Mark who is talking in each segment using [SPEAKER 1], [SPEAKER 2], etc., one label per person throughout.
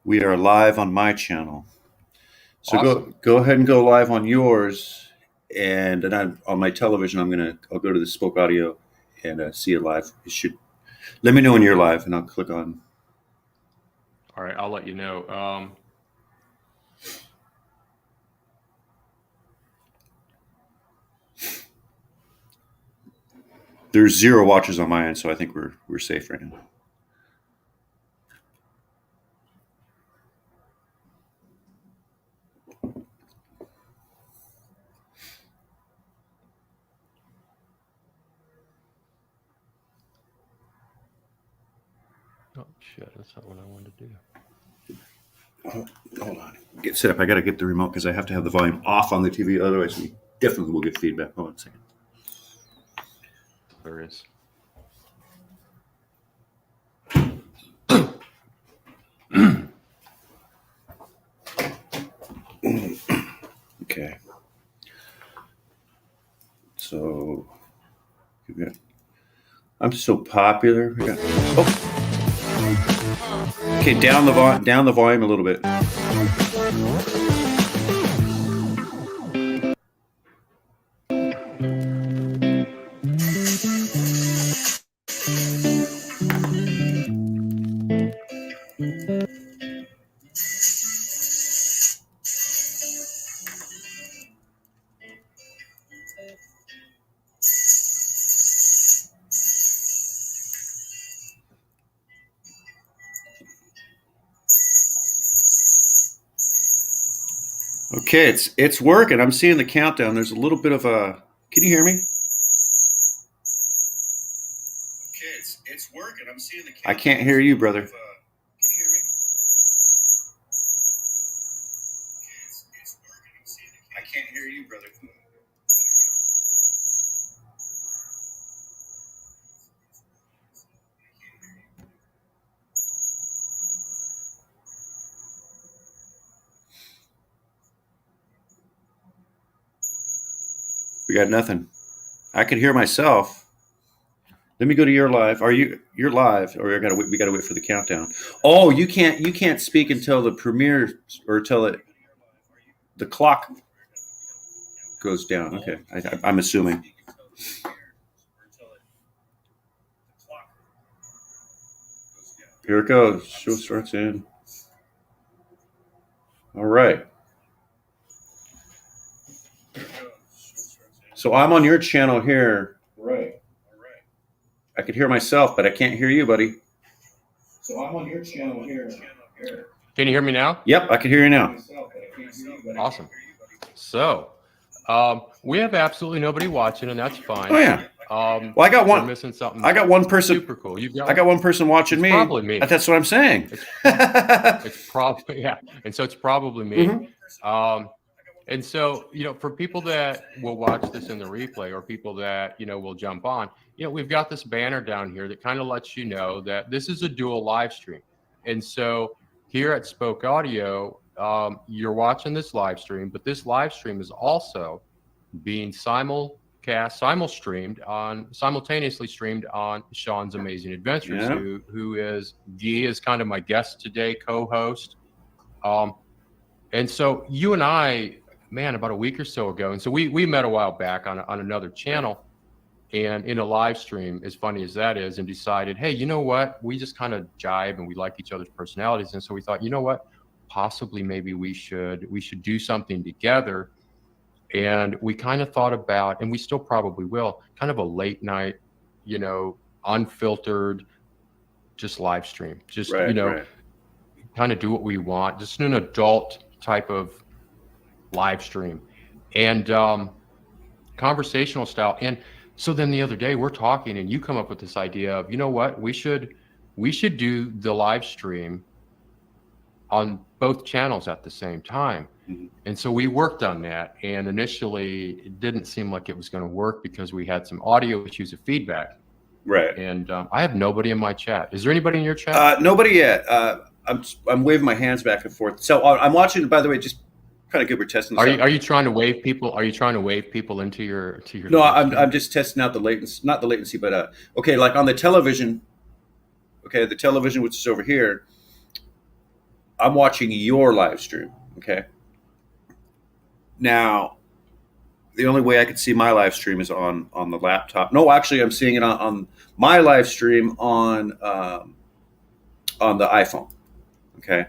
[SPEAKER 1] We are live on my channel. So
[SPEAKER 2] Awesome.
[SPEAKER 1] go ahead and go live on yours, and then on my television, I'll go to the SpokeAudio and see it live. It should let me know when you're live, and I'll click on.
[SPEAKER 2] All right, I'll let you know.
[SPEAKER 1] There's 0 watches on my end, so I think we're safe right now.
[SPEAKER 2] Oh shit, that's not what I wanted to do.
[SPEAKER 1] Hold on, get set up. I got to get the remote because I have to have the volume off on the TV, otherwise we definitely will get feedback. Hold on a second.
[SPEAKER 2] There is.
[SPEAKER 1] Okay. So I'm so popular. Okay, down the volume a little bit. Okay, it's working. I'm seeing the countdown. There's a little bit of a. Can you hear me? Okay, it's working. I'm seeing the countdown. I can't hear you, brother. Can you hear me? Okay, it's working. I'm seeing the countdown. I can't hear you, brother. We got nothing. I can hear myself. Let me go to your live. You're live, or we gotta wait for the countdown. Oh, you can't speak until the premiere or until the clock goes down. Okay, I'm assuming. Here it goes. Show starts in. All right. So I'm on your channel here. Right. I could hear myself, but I can't hear you, buddy. So I'm on your channel here.
[SPEAKER 2] Can you hear me now?
[SPEAKER 1] Yep, I can hear you now.
[SPEAKER 2] Awesome. So, we have absolutely nobody watching, and that's fine.
[SPEAKER 1] Oh yeah. Well, I got one.
[SPEAKER 2] We're missing something.
[SPEAKER 1] I got one person.
[SPEAKER 2] Super cool.
[SPEAKER 1] I got one person watching
[SPEAKER 2] it's
[SPEAKER 1] me.
[SPEAKER 2] Probably me.
[SPEAKER 1] That's what I'm saying.
[SPEAKER 2] It's probably and so it's probably me.
[SPEAKER 1] Mhm.
[SPEAKER 2] And so, for people that will watch this in the replay or people that, will jump on, we've got this banner down here that kind of lets you know that this is a dual live stream. And so here at SpokeAudio, you're watching this live stream, but this live stream is also being simultaneously streamed on Sean's Amazing Adventures,
[SPEAKER 1] Yeah.
[SPEAKER 2] who is kind of my guest today, co-host. And so you and I, man, about a week or so ago, and so we met a while back on another channel and in a live stream, as funny as that is, and decided, hey, you know what? We just kind of jive and we like each other's personalities. And so we thought, you know what? Possibly maybe we should do something together. And we kind of thought about, and we still probably will, kind of a late night, unfiltered, just live stream. Just,
[SPEAKER 1] Right.
[SPEAKER 2] kind of do what we want, just an adult type of live stream and conversational style. And so then the other day we're talking and you come up with this idea of, you know what, we should do the live stream on both channels at the same time.
[SPEAKER 1] Mm-hmm.
[SPEAKER 2] And so we worked on that, and initially it didn't seem like it was going to work because we had some audio issues of feedback.
[SPEAKER 1] Right.
[SPEAKER 2] And I have nobody in my chat. Is there anybody in your chat?
[SPEAKER 1] Nobody yet. I'm waving my hands back and forth. So I'm watching. By the way, just kind of good. We're testing this
[SPEAKER 2] Are you trying to wave people? Are you trying to wave people into your?
[SPEAKER 1] No, I'm just testing out the latency. Not the latency, but okay. Like on the television. Okay, the television, which is over here. I'm watching your live stream. Okay. Now, the only way I could see my live stream is on the laptop. No, actually, I'm seeing it on my live stream on the iPhone. Okay.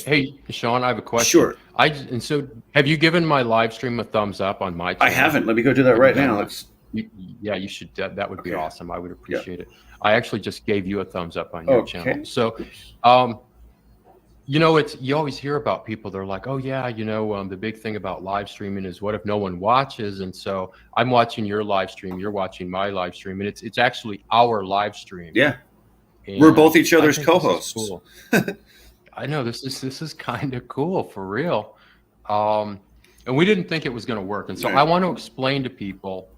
[SPEAKER 2] Hey, Sean, I have a question.
[SPEAKER 1] Sure.
[SPEAKER 2] And so have you given my live stream a thumbs up on my channel?
[SPEAKER 1] I haven't. Let me go do that right now.
[SPEAKER 2] Yeah, you should. That would be
[SPEAKER 1] Okay.
[SPEAKER 2] awesome. I would appreciate it. I actually just gave you a thumbs up on your channel. So, you know, you always hear about people. They're like, oh yeah, you know, the big thing about live streaming is what if no one watches? And so I'm watching your live stream. You're watching my live stream, and it's actually our live stream.
[SPEAKER 1] Yeah.
[SPEAKER 2] And
[SPEAKER 1] we're both each other's co-hosts.
[SPEAKER 2] Cool. I know this is kind of cool for real. And we didn't think it was going to work. And so I want to explain to people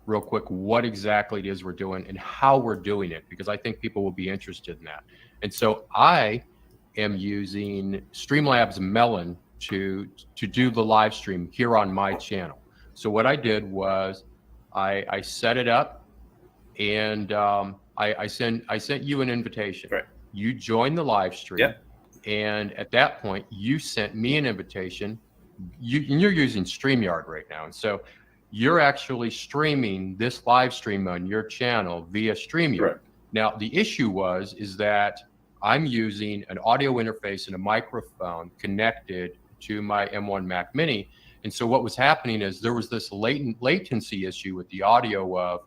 [SPEAKER 2] real quick what exactly it is we're doing and how we're doing it, because I think people will be interested in that. And so I am using Streamlabs Melon to do the live stream here on my channel. So what I did was I set it up, and I sent you an invitation.
[SPEAKER 1] Right.
[SPEAKER 2] You joined the live stream.
[SPEAKER 1] Yep.
[SPEAKER 2] And at that point, you sent me an invitation. You're using StreamYard right now. And so you're actually streaming this live stream on your channel via StreamYard.
[SPEAKER 1] Right.
[SPEAKER 2] Now, the issue is that I'm using an audio interface and a microphone connected to my M1 Mac Mini. And so what was happening is there was this latency issue with the audio of,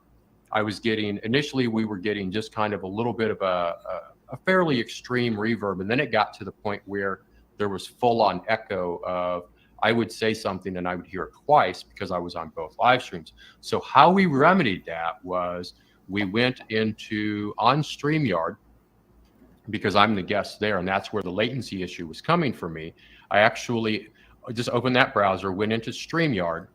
[SPEAKER 2] initially we were getting just kind of a little bit of a fairly extreme reverb. And then it got to the point where there was full on echo of, I would say something and I would hear it twice because I was on both live streams. So how we remedied that was we went on StreamYard, because I'm the guest there, and that's where the latency issue was coming for me. I actually just opened that browser, went into StreamYard.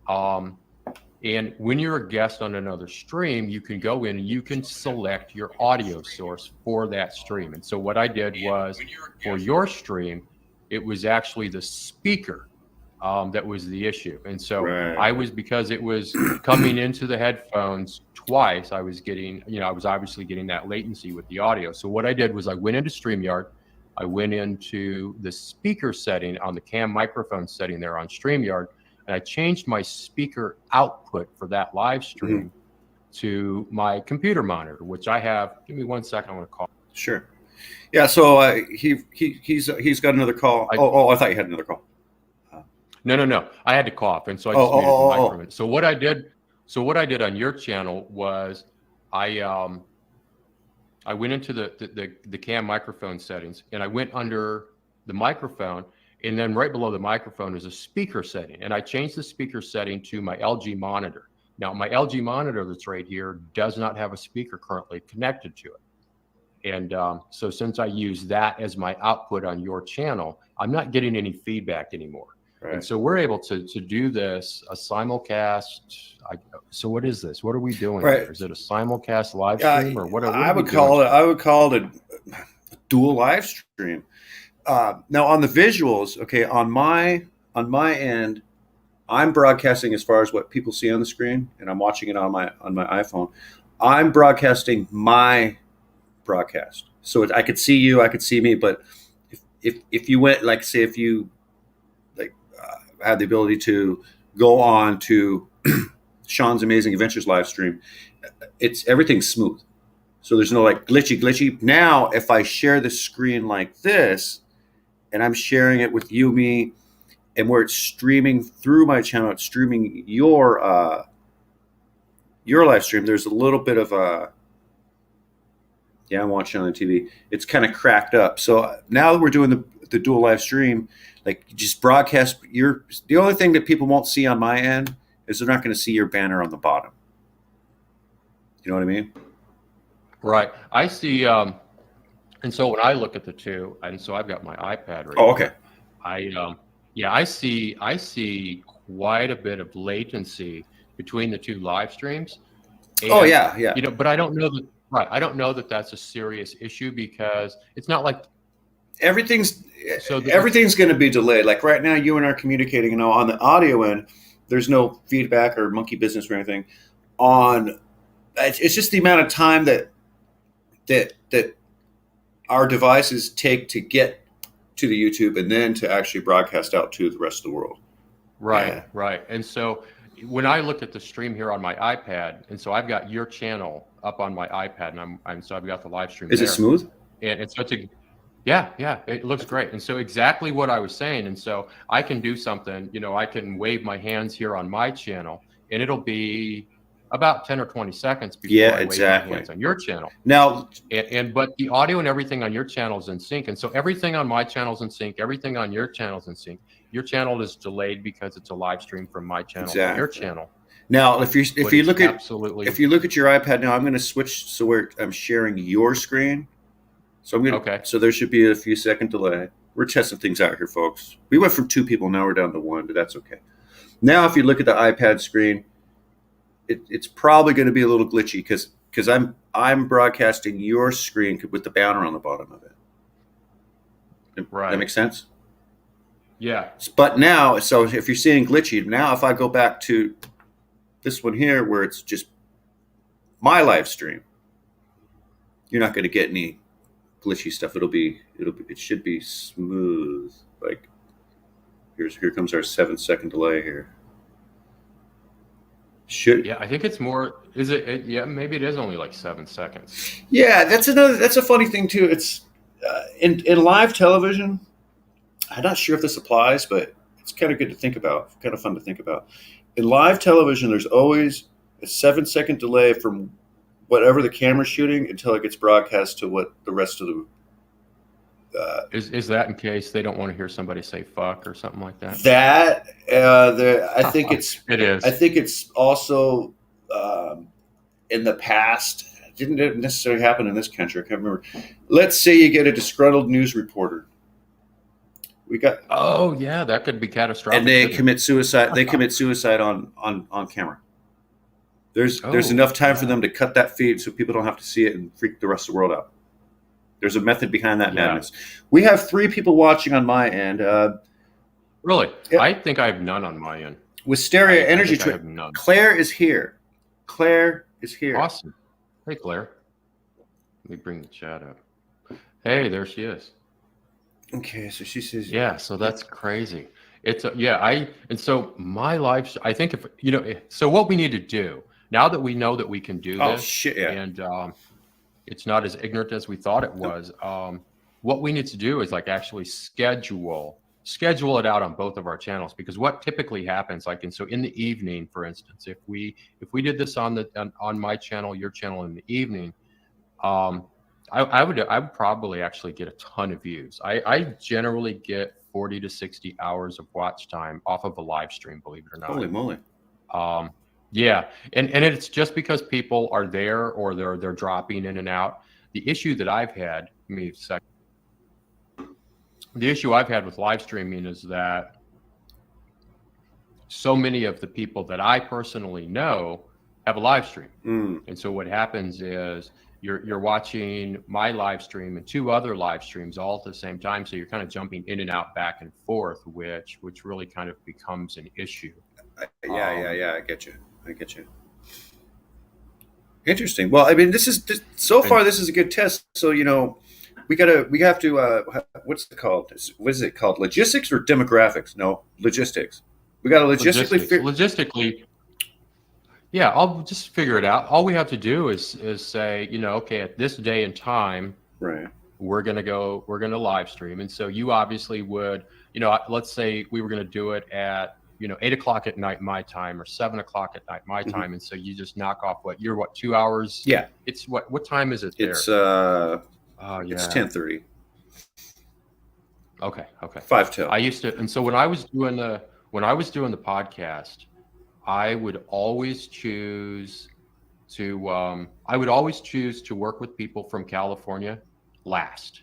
[SPEAKER 2] And when you're a guest on another stream, you can go in and you can select your audio source for that stream. And so what I did was, for your stream, it was actually the speaker that was the issue. And so because it was coming into the headphones twice, I was obviously getting that latency with the audio. So what I did was I went into StreamYard, I went into the speaker setting on the cam microphone setting there on StreamYard, and I changed my speaker output for that live stream to my computer monitor, which I have. Give me 1 second. I want to call.
[SPEAKER 1] Sure. Yeah. So he's got another call. I thought you had another call.
[SPEAKER 2] No. I had to cough, and so I just muted the microphone. So what I did on your channel was I went into the cam microphone settings, and I went under the microphone. And then right below the microphone is a speaker setting. And I changed the speaker setting to my LG monitor. Now, my LG monitor that's right here does not have a speaker currently connected to it. And so since I use that as my output on your channel, I'm not getting any feedback anymore. Right. And so we're able to do this, a simulcast. So what is this? What are we doing here? Is it a simulcast live stream or what?
[SPEAKER 1] I would call it a dual live stream. Now on the visuals, okay, on my end, I'm broadcasting as far as what people see on the screen, and I'm watching it on my iPhone. I'm broadcasting my broadcast, so I could see you, I could see me. But if you went, like, say, if you had the ability to go on to Sean's Amazing Adventures live stream, everything's smooth, so there's no like glitchy. Now, if I share the screen like this, and I'm sharing it with you, me, and where it's streaming through my channel, it's streaming your live stream. There's a little bit of I'm watching on the TV. It's kind of cracked up. So now that we're doing the dual live stream, like, just broadcast the only thing that people won't see on my end is they're not going to see your banner on the bottom. You know what I mean?
[SPEAKER 2] Right. I see. And so when I look at the two, and so I've got my iPad right.
[SPEAKER 1] Oh, okay.
[SPEAKER 2] I see quite a bit of latency between the two live streams. And,
[SPEAKER 1] yeah.
[SPEAKER 2] But I don't know that. Right. I don't know that that's a serious issue, because it's not like
[SPEAKER 1] everything's going to be delayed. Like right now, you and I are communicating. On the audio end, there's no feedback or monkey business or anything. It's just the amount of time that our devices take to get to the YouTube and then to actually broadcast out to the rest of the world.
[SPEAKER 2] Right,
[SPEAKER 1] Yeah.
[SPEAKER 2] right. And so when I look at the stream here on my iPad, and so I've got your channel up on my iPad, and so I've got the live stream
[SPEAKER 1] Is
[SPEAKER 2] there.
[SPEAKER 1] it smooth?
[SPEAKER 2] And so yeah, it looks great. And so exactly what I was saying. And so I can do something, I can wave my hands here on my channel, and it'll be about 10 or 20 seconds before I wave my hands on your channel.
[SPEAKER 1] Now,
[SPEAKER 2] but the audio and everything on your channel is in sync. And so everything on my channel is in sync. Everything on your channel is in sync. Your channel is delayed because it's a live stream from my channel to your channel.
[SPEAKER 1] Now, if you look at your iPad now, I'm going to switch so where I'm sharing your screen. So So there should be a few second delay. We're testing things out here, folks. We went from 2 people, now we're down to 1, but that's okay. Now, if you look at the iPad screen, it's probably going to be a little glitchy because I'm broadcasting your screen with the banner on the bottom of it.
[SPEAKER 2] Right.
[SPEAKER 1] That makes sense?
[SPEAKER 2] Yeah.
[SPEAKER 1] But now, so if you're seeing glitchy, now if I go back to this one here where it's just my live stream, you're not going to get any glitchy stuff. It should be smooth. Like here comes our 7-second delay here.
[SPEAKER 2] Yeah, I think it's more. Is it? Yeah, maybe it is only like 7 seconds.
[SPEAKER 1] Yeah, that's a funny thing too. It's in live television. I'm not sure if this applies, but it's kind of good to think about. Kind of fun to think about. In live television, there's always a 7-second delay from whatever the camera's shooting until it gets broadcast to what the rest of the.
[SPEAKER 2] Is that in case they don't want to hear somebody say "fuck" or something like that?
[SPEAKER 1] I think it's.
[SPEAKER 2] It is.
[SPEAKER 1] I think it's also in the past. It didn't necessarily happen in this country. I can't remember. Let's say you get a disgruntled news reporter.
[SPEAKER 2] Oh yeah, that could be catastrophic.
[SPEAKER 1] And they commit suicide. They commit suicide on camera. There's enough time for them to cut that feed so people don't have to see it and freak the rest of the world out. There's a method behind that madness. We have 3 people watching on my end.
[SPEAKER 2] Really?
[SPEAKER 1] Yeah.
[SPEAKER 2] I think I have none on my end.
[SPEAKER 1] With Stereo Energy, Claire is here. Claire is here.
[SPEAKER 2] Awesome. Hey, Claire. Let me bring the chat up. Hey, there she is.
[SPEAKER 1] Okay, so she says.
[SPEAKER 2] Yeah, so that's crazy. It's and so my life. I think so what we need to do now that we know that we can do this.
[SPEAKER 1] Oh shit! Yeah.
[SPEAKER 2] And it's not as ignorant as we thought it was. What we need to do is like actually schedule it out on both of our channels, because what typically happens, like, and so in the evening, for instance, if we did this on my channel, your channel in the evening, I would probably actually get a ton of views. I generally get 40 to 60 hours of watch time off of a live stream, believe it or not.
[SPEAKER 1] Holy moly.
[SPEAKER 2] Yeah, and it's just because people are there or they're dropping in and out. The issue that I've had, the issue I've had with live streaming is that so many of the people that I personally know have a live stream. And so what happens is you're watching my live stream and 2 other live streams all at the same time. So you're kind of jumping in and out, back and forth, which really kind of becomes an issue.
[SPEAKER 1] Yeah. I get you. Interesting. Well, I mean, this is a good test. So, we have to, what's it called? What is it called? Logistics or demographics? No, logistics. We got to
[SPEAKER 2] logistically. Yeah, I'll just figure it out. All we have to do is say, okay, at this day and time,
[SPEAKER 1] right,
[SPEAKER 2] we're going to live stream. And so you obviously would, let's say we were going to do it at, 8:00 at night, my time, or 7:00 at night, my time. And so you just knock off 2 hours?
[SPEAKER 1] Yeah.
[SPEAKER 2] It's what time is it there?
[SPEAKER 1] It's, it's 10:30.
[SPEAKER 2] Okay.
[SPEAKER 1] 5 till.
[SPEAKER 2] I used to, and so when I was doing the podcast, I would always choose to work with people from California last.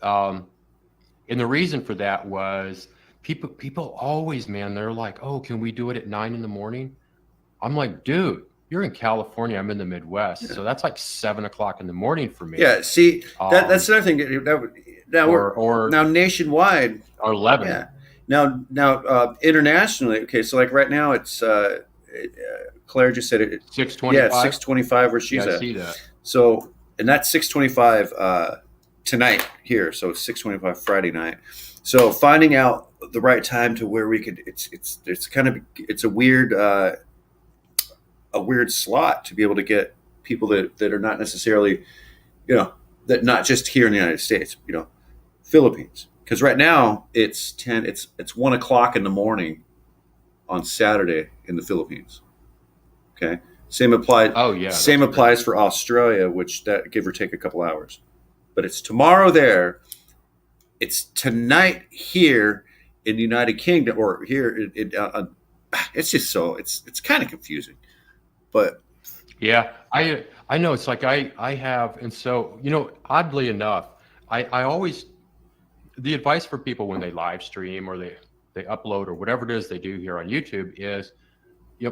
[SPEAKER 2] And the reason for that was people always, man, they're like, oh, can we do it at 9 a.m? I'm like, dude, you're in California. I'm in the Midwest. Yeah. So that's like 7:00 a.m. for me.
[SPEAKER 1] Yeah. See, that's another thing. Now nationwide.
[SPEAKER 2] Or 11.
[SPEAKER 1] Yeah. Now, internationally, okay, so like right now it's Claire just said it.
[SPEAKER 2] 6:25.
[SPEAKER 1] Yeah, 6:25 where she's at.
[SPEAKER 2] I see that.
[SPEAKER 1] So, and that's 6:25 tonight here, so 6:25 Friday night. So finding out the right time to where we could, it's kind of, it's a weird slot to be able to get people that are not necessarily, that not just here in the United States, Philippines. Because right now it's 1 o'clock in the morning on Saturday in the Philippines. Okay. Same applies.
[SPEAKER 2] Oh yeah.
[SPEAKER 1] Same applies for Australia, which that give or take a couple hours. But it's tomorrow there. It's tonight here in the United Kingdom, or here. It's just it's kind of confusing. But
[SPEAKER 2] yeah, I know it's like I have, and so oddly enough, I always, the advice for people when they live stream or they upload or whatever it is they do here on YouTube is,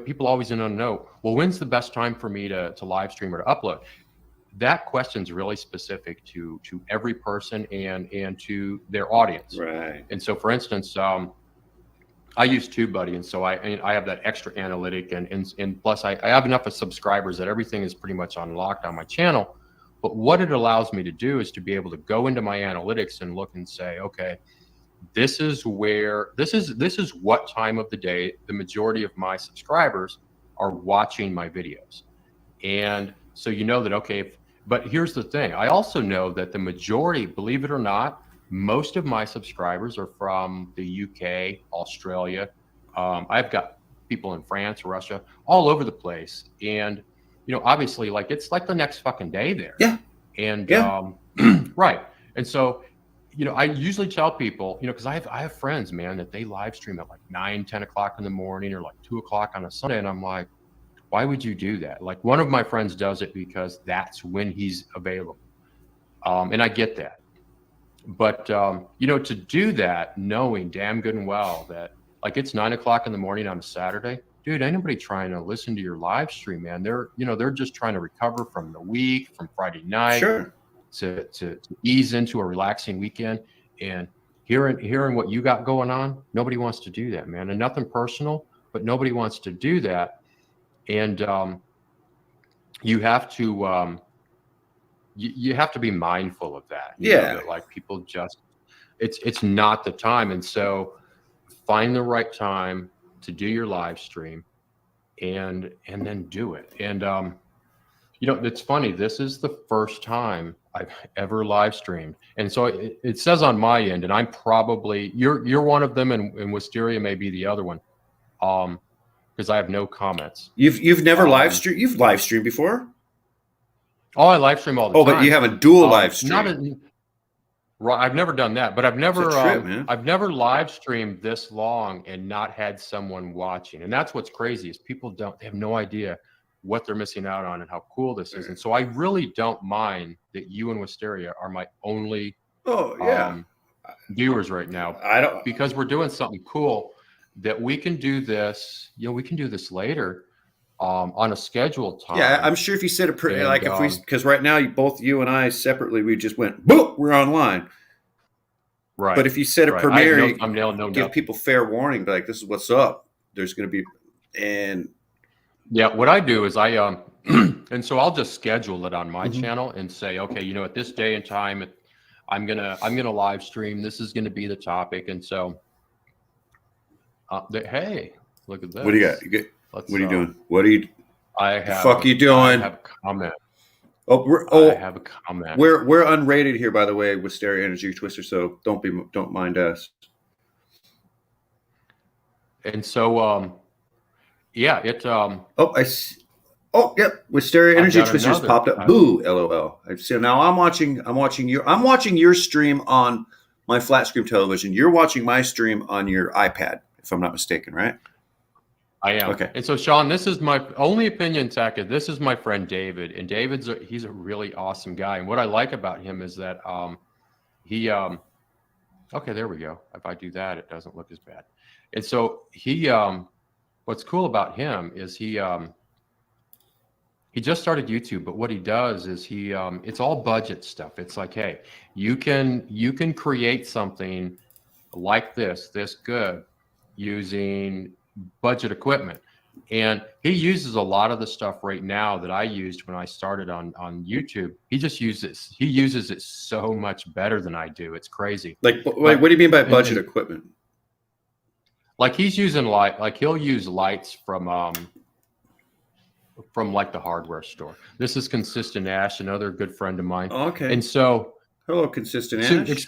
[SPEAKER 2] people always want to know, well, when's the best time for me to live stream or to upload? That question's really specific to every person and to their audience.
[SPEAKER 1] right.
[SPEAKER 2] And so, for instance, I use TubeBuddy, and so I have that extra analytic, and plus I have enough of subscribers that everything is pretty much unlocked on my channel. But what it allows me to do is to be able to go into my analytics and look and say, okay, this is what time of the day the majority of my subscribers are watching my videos. And so that, okay, but here's the thing. I also know that the majority, believe it or not, most of my subscribers are from the UK, Australia. I've got people in France, Russia, all over the place. And, obviously, like, it's like the next fucking day there.
[SPEAKER 1] Yeah.
[SPEAKER 2] And,
[SPEAKER 1] Yeah.
[SPEAKER 2] right. And so, I usually tell people, because I have friends, man, that they live stream at like 9, 10 o'clock in the morning or like 2 o'clock on a Sunday. And I'm like, why would you do that? Like, one of my friends does it because that's when he's available. And I get that. But, to do that, knowing damn good and well that, like, it's 9 o'clock in the morning on a Saturday, dude, ain't nobody trying to listen to your live stream, man. They're just trying to recover from the week, from Friday night,
[SPEAKER 1] Sure.
[SPEAKER 2] to ease into a relaxing weekend. And hearing what you got going on, nobody wants to do that, man. And nothing personal, but nobody wants to do that. And you have to you have to be mindful of that. That, like, people just, it's not the time. And so find the right time to do your live stream and then do it. And it's funny, this is the first time I've ever live streamed. And so it says on my end, and I'm probably, you're one of them, and Wisteria may be the other one. Because I have no comments.
[SPEAKER 1] You've never live streamed? You've live streamed before?
[SPEAKER 2] Oh, I live stream all the time.
[SPEAKER 1] Oh, but you have a dual live stream.
[SPEAKER 2] Right, I've never done that, but I've never
[SPEAKER 1] man.
[SPEAKER 2] I've never live streamed this long and not had someone watching. And that's what's crazy, is people they have no idea what they're missing out on and how cool this is. And so I really don't mind that you and Wisteria are my only viewers right now.
[SPEAKER 1] I don't,
[SPEAKER 2] because we're doing something cool that we can do this. We can do this later. On a scheduled time.
[SPEAKER 1] Yeah, I'm sure if you said because right now both you and I separately, we just went, boom, we're online.
[SPEAKER 2] Right.
[SPEAKER 1] But if you set a premiere,
[SPEAKER 2] give
[SPEAKER 1] people fair warning, like, this is what's up. There's going to be, and
[SPEAKER 2] yeah, what I do is I and so I'll just schedule it on my channel and say, okay, at this day and time, I'm gonna live stream. This is gonna be the topic, and so hey, look at this.
[SPEAKER 1] What do you got? What are you doing? What are you?
[SPEAKER 2] I have.
[SPEAKER 1] Fuck you doing?
[SPEAKER 2] I have a comment.
[SPEAKER 1] I
[SPEAKER 2] have a comment.
[SPEAKER 1] We're unrated here, by the way, with Stereo Energy Twister. So don't mind us.
[SPEAKER 2] And so, yeah, it.
[SPEAKER 1] Yep. With Stereo Energy Twister just popped up. Boo, LOL. So now I'm watching your stream on my flat screen television. You're watching my stream on your iPad, if I'm not mistaken, right?
[SPEAKER 2] I am. Okay. And so, Sean, this is my only opinion, Taka. This is my friend David, and he's a really awesome guy. And what I like about him is that he okay, there we go. If I do that, it doesn't look as bad. And so what's cool about him is he just started YouTube, but what he does is it's all budget stuff. It's like, hey, you can create something like this good using budget equipment. And he uses a lot of the stuff right now that I used when I started on YouTube. He uses it so much better than I do. It's crazy.
[SPEAKER 1] Like, wait, what do you mean by budget
[SPEAKER 2] and
[SPEAKER 1] equipment?
[SPEAKER 2] like he's using he'll use lights from like the hardware store. This is Consistent Ash, another good friend of mine.
[SPEAKER 1] Oh, okay.
[SPEAKER 2] And so,
[SPEAKER 1] hello, Consistent
[SPEAKER 2] so
[SPEAKER 1] Ash.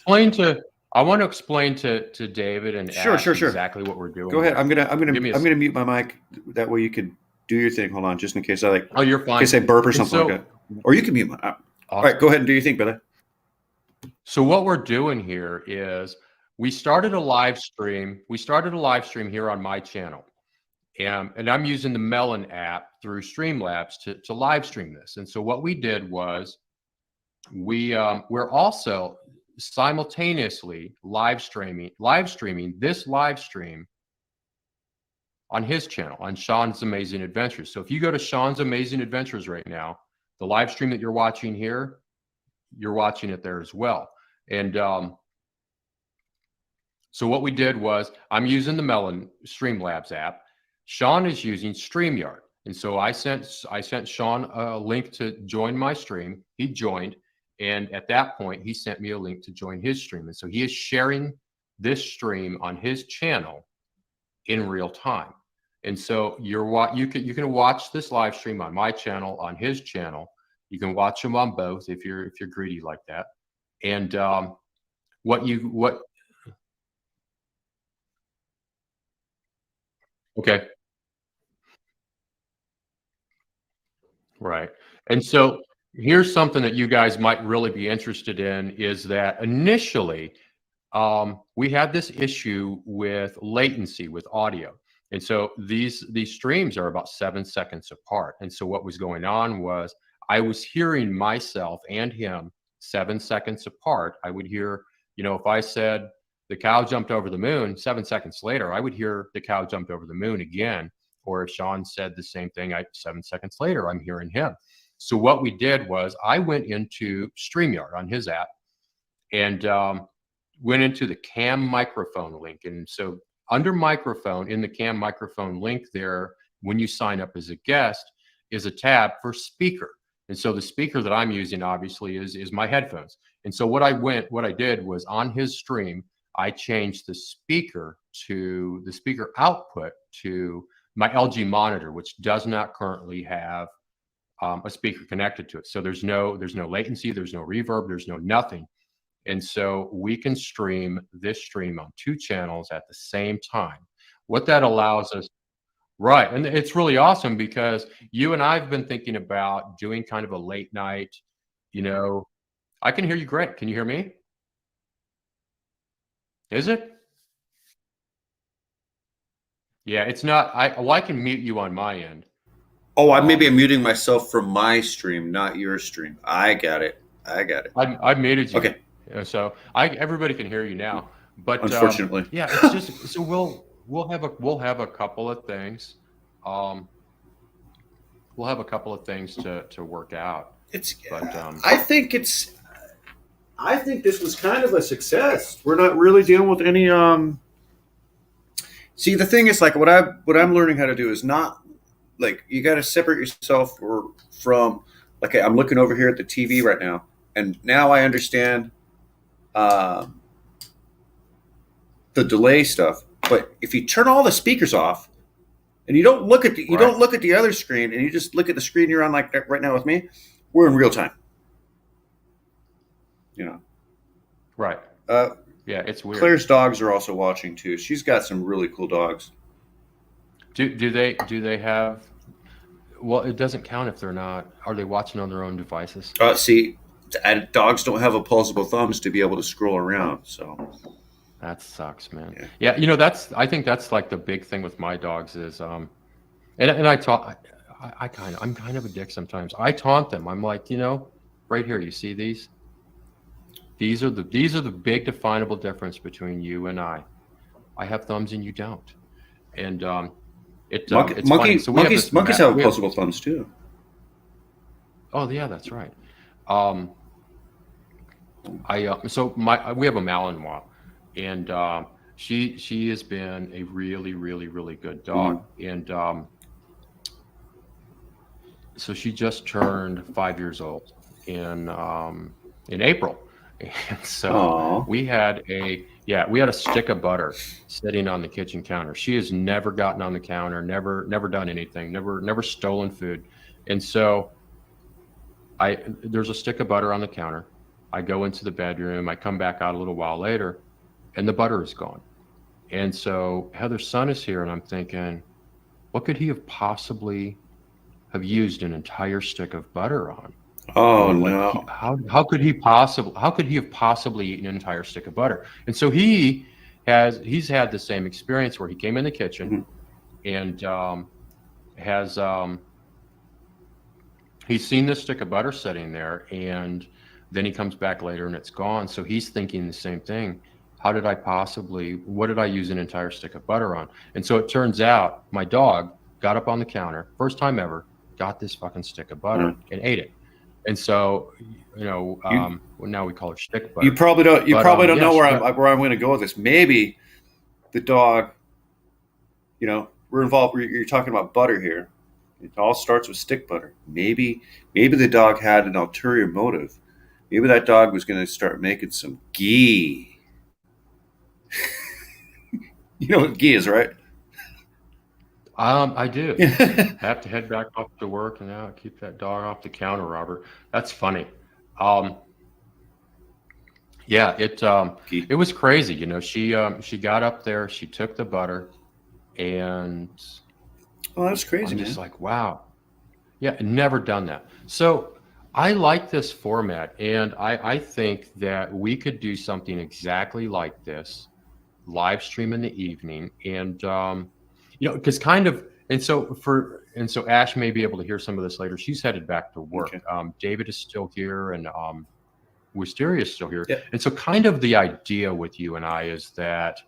[SPEAKER 2] I want to explain to David and
[SPEAKER 1] Sure.
[SPEAKER 2] exactly what we're doing.
[SPEAKER 1] Go ahead.
[SPEAKER 2] Here.
[SPEAKER 1] I'm gonna mute my mic. That way you can do your thing. Hold on, just in case I
[SPEAKER 2] Oh, you're fine.
[SPEAKER 1] In case I burp or something like that. Or you can mute my.
[SPEAKER 2] Awesome.
[SPEAKER 1] All right, go ahead and do your thing, brother.
[SPEAKER 2] So what we're doing here is we started a live stream. We started a live stream here on my channel. And I'm using the Melon app through Streamlabs to live stream this. And so what we did was we're also simultaneously live streaming this live stream on his channel, on Sean's Amazing Adventures. So if you go to Sean's Amazing Adventures right now, the live stream that you're watching here, you're watching it there as well. And so what we did was I'm using the Melon Streamlabs app. Sean is using StreamYard. And so I sent Sean a link to join my stream. He joined. And at that point, he sent me a link to join his stream. And so he is sharing this stream on his channel in real time. And so you can watch this live stream on my channel, on his channel. You can watch them on both if you're greedy like that. And okay. Right. And so here's something that you guys might really be interested in is that initially we had this issue with latency with audio. And so these streams are about 7 seconds apart. And so what was going on was I was hearing myself and him 7 seconds apart. I would hear, if I said the cow jumped over the moon, 7 seconds later, I would hear the cow jumped over the moon again. Or if Sean said the same thing, 7 seconds later, I'm hearing him. So what we did was I went into StreamYard on his app and went into the cam microphone link. And so under microphone, in the cam microphone link there, when you sign up as a guest, is a tab for speaker. And so the speaker that I'm using obviously is my headphones. And so what I did was on his stream, I changed the speaker output to my LG monitor, which does not currently have a speaker connected to it. So there's no latency, there's no reverb, there's no nothing. And so we can stream this stream on 2 channels at the same time. What that allows us, right? And it's really awesome because you and I've been thinking about doing kind of a late night, I can hear you great. Can you hear me? Is it? Yeah, it's not. I can mute you on my end.
[SPEAKER 1] Oh, I'm muting myself from my stream, not your stream. I got it.
[SPEAKER 2] I muted you.
[SPEAKER 1] Okay.
[SPEAKER 2] So everybody can hear you now. But
[SPEAKER 1] unfortunately,
[SPEAKER 2] yeah, it's just so we'll have a couple of things. We'll have a couple of things to work out.
[SPEAKER 1] I think this was kind of a success. We're not really dealing with any See, the thing is, like, what I'm learning how to do is not, like, you got to separate yourself from, like, I'm looking over here at the TV right now, and now I understand the delay stuff. But if you turn all the speakers off, and you don't look at the other screen, and you just look at the screen you're on, like right now with me, we're in real time.
[SPEAKER 2] Right. Yeah, it's weird.
[SPEAKER 1] Claire's dogs are also watching too. She's got some really cool dogs.
[SPEAKER 2] Do they have? Well, it doesn't count if they're not. Are they watching on their own devices?
[SPEAKER 1] See, dogs don't have opposable thumbs to be able to scroll around. So
[SPEAKER 2] that sucks, man. Yeah, I think that's like the big thing with my dogs is, and I'm kind of a dick sometimes. I taunt them. I'm like, right here, you see these? These are the big definable difference between you and I. I have thumbs and you don't. And it's funny. So monkeys
[SPEAKER 1] have opposable thumbs too.
[SPEAKER 2] Oh yeah, that's right. We have a Malinois, and she has been a really, really, really good dog. And So she just turned 5 years old in April, and so
[SPEAKER 1] Oh,
[SPEAKER 2] we had a stick of butter sitting on the kitchen counter. She has never gotten on the counter, never done anything, never stolen food, and so there's a stick of butter on the counter. I go into the bedroom. I come back out a little while later, and the butter is gone. And so Heather's son is here, and I'm thinking, what could he have possibly have used an entire stick of butter on?
[SPEAKER 1] oh
[SPEAKER 2] Like
[SPEAKER 1] no.
[SPEAKER 2] how could he have possibly eaten an entire stick of butter? And so he's had the same experience where he came in the kitchen
[SPEAKER 1] Mhm.
[SPEAKER 2] and has he's seen this stick of butter sitting there, and then he comes back later and it's gone. So he's thinking the same thing. What did I use an entire stick of butter on? And so it turns out my dog got up on the counter, first time ever, got this fucking stick of butter and ate it. And so,
[SPEAKER 1] You
[SPEAKER 2] well, now we call her stick
[SPEAKER 1] you
[SPEAKER 2] butter.
[SPEAKER 1] probably don't you
[SPEAKER 2] But
[SPEAKER 1] probably don't
[SPEAKER 2] yeah,
[SPEAKER 1] know
[SPEAKER 2] she
[SPEAKER 1] where
[SPEAKER 2] got.
[SPEAKER 1] I'm going to go with this. Maybe the dog, we're involved. You're talking about butter here. It all starts with stick butter. Maybe the dog had an ulterior motive. Maybe that dog was going to start making some ghee. You know what ghee is, right?
[SPEAKER 2] I do
[SPEAKER 1] ghee.
[SPEAKER 2] have to head back off to work and now keep that dog off the counter, Robert. That's funny. Um, yeah, it was crazy. She got up there, she took the butter, and
[SPEAKER 1] Oh, that's crazy,
[SPEAKER 2] I'm just
[SPEAKER 1] man.
[SPEAKER 2] like, wow. Yeah, never done that. So I like this format, and I think that we could do something exactly like this, live stream in the evening, and because and so Ash may be able to hear some of this later. She's headed back to work.
[SPEAKER 1] Okay.
[SPEAKER 2] David is still here, and Wisteria is still here,
[SPEAKER 1] Yeah.
[SPEAKER 2] and so kind of the idea with you and I is that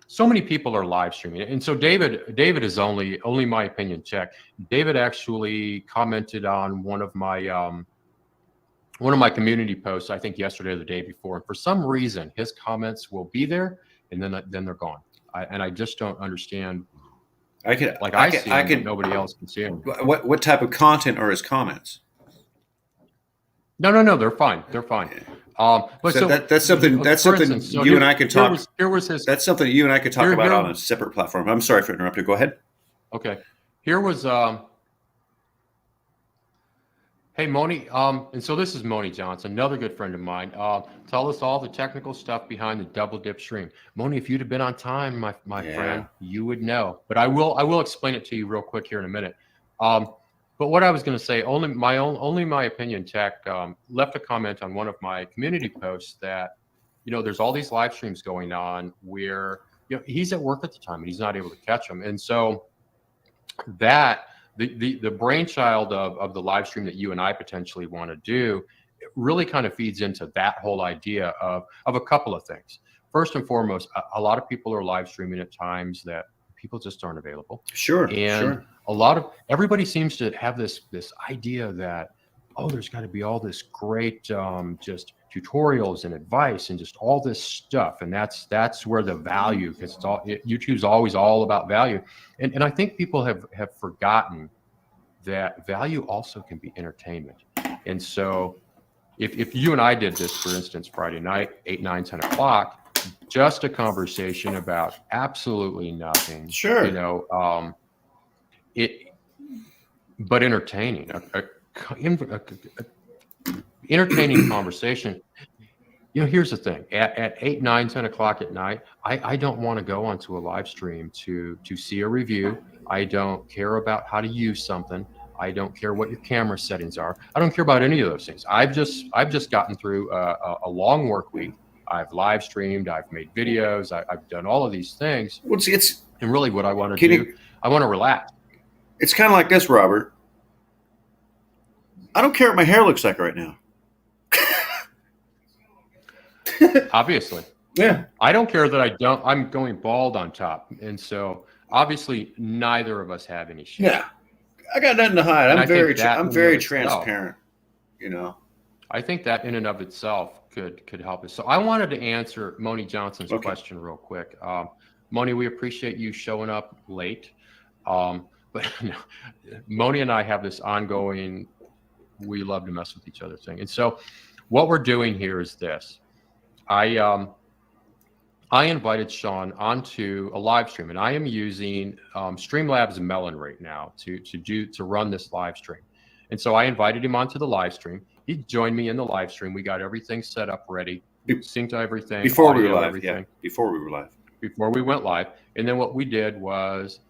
[SPEAKER 2] so many people are live streaming it. And so David is only my opinion check. David actually commented on one of my community posts, I think yesterday or the day before. And for some reason, his comments will be there and then they're gone. I just don't understand.
[SPEAKER 1] I could.
[SPEAKER 2] Like
[SPEAKER 1] I
[SPEAKER 2] I
[SPEAKER 1] could.
[SPEAKER 2] see
[SPEAKER 1] I
[SPEAKER 2] them, but
[SPEAKER 1] could.
[SPEAKER 2] nobody else can see them.
[SPEAKER 1] What type of content are his comments?
[SPEAKER 2] No, they're fine. They're fine. But
[SPEAKER 1] So
[SPEAKER 2] so
[SPEAKER 1] that's something. That's
[SPEAKER 2] for
[SPEAKER 1] something
[SPEAKER 2] instance, so
[SPEAKER 1] you and I could talk.
[SPEAKER 2] here was his
[SPEAKER 1] That's something you and I could talk
[SPEAKER 2] here
[SPEAKER 1] about on
[SPEAKER 2] here
[SPEAKER 1] a separate platform. I'm sorry for interrupting. Go ahead.
[SPEAKER 2] okay. Here was Hey, Moni. And so this is Moni Johnson, another good friend of mine. Tell us all the technical stuff behind the double dip stream. Moni, if you'd have been on time, my
[SPEAKER 1] Yeah.
[SPEAKER 2] friend, you would know. But I will explain it to you real quick here in a minute. But what I was going to say, only my opinion tech left a comment on one of my community posts that, there's all these live streams going on where, he's at work at the time and he's not able to catch them. And so that the brainchild of the live stream that you and I potentially want to do, it really kind of feeds into that whole idea of a couple of things. First and foremost, a lot of people are live streaming at times that people just aren't available.
[SPEAKER 1] Sure.
[SPEAKER 2] And
[SPEAKER 1] Sure.
[SPEAKER 2] everybody seems to have this idea that, oh, there's got to be all this great just tutorials and advice and just all this stuff, and that's where the value, because YouTube's always all about value, and I think people have forgotten that value also can be entertainment. And so if you and I did this, for instance, Friday night, 8, 9, 10 o'clock, just a conversation about absolutely nothing,
[SPEAKER 1] Sure.
[SPEAKER 2] but entertaining, entertaining conversation. Here's the thing: at 8, 9, 10 o'clock at night, I don't want to go onto a live stream to see a review. I don't care about how to use something. I don't care what your camera settings are. I don't care about any of those things. I've just gotten through a long work week. I've live streamed. I've made videos. I've done all of these things.
[SPEAKER 1] Well,
[SPEAKER 2] And really, what I want to do, I want to relax.
[SPEAKER 1] It's kind of like this, Robert. I don't care what my hair looks like right now.
[SPEAKER 2] Obviously.
[SPEAKER 1] Yeah.
[SPEAKER 2] I don't care that I'm going bald on top. And so obviously neither of us have any shame.
[SPEAKER 1] Yeah. I got nothing to hide.
[SPEAKER 2] And
[SPEAKER 1] I'm very
[SPEAKER 2] itself,
[SPEAKER 1] transparent,
[SPEAKER 2] I think that in and of itself could help us. So I wanted to answer Moni Johnson's question real quick. Moni, we appreciate you showing up late. But but no, Moni and I have this ongoing, we love to mess with each other thing. And so what we're doing here is this. I invited Sean onto a live stream, and I am using Streamlabs Melon right now to run this live stream. And so I invited him onto the live stream. He joined me in the live stream. We got everything set up, ready, synced everything
[SPEAKER 1] before
[SPEAKER 2] audio,
[SPEAKER 1] we were live.
[SPEAKER 2] everything.
[SPEAKER 1] Yeah, before we were live.
[SPEAKER 2] Before we went live. And then what we did was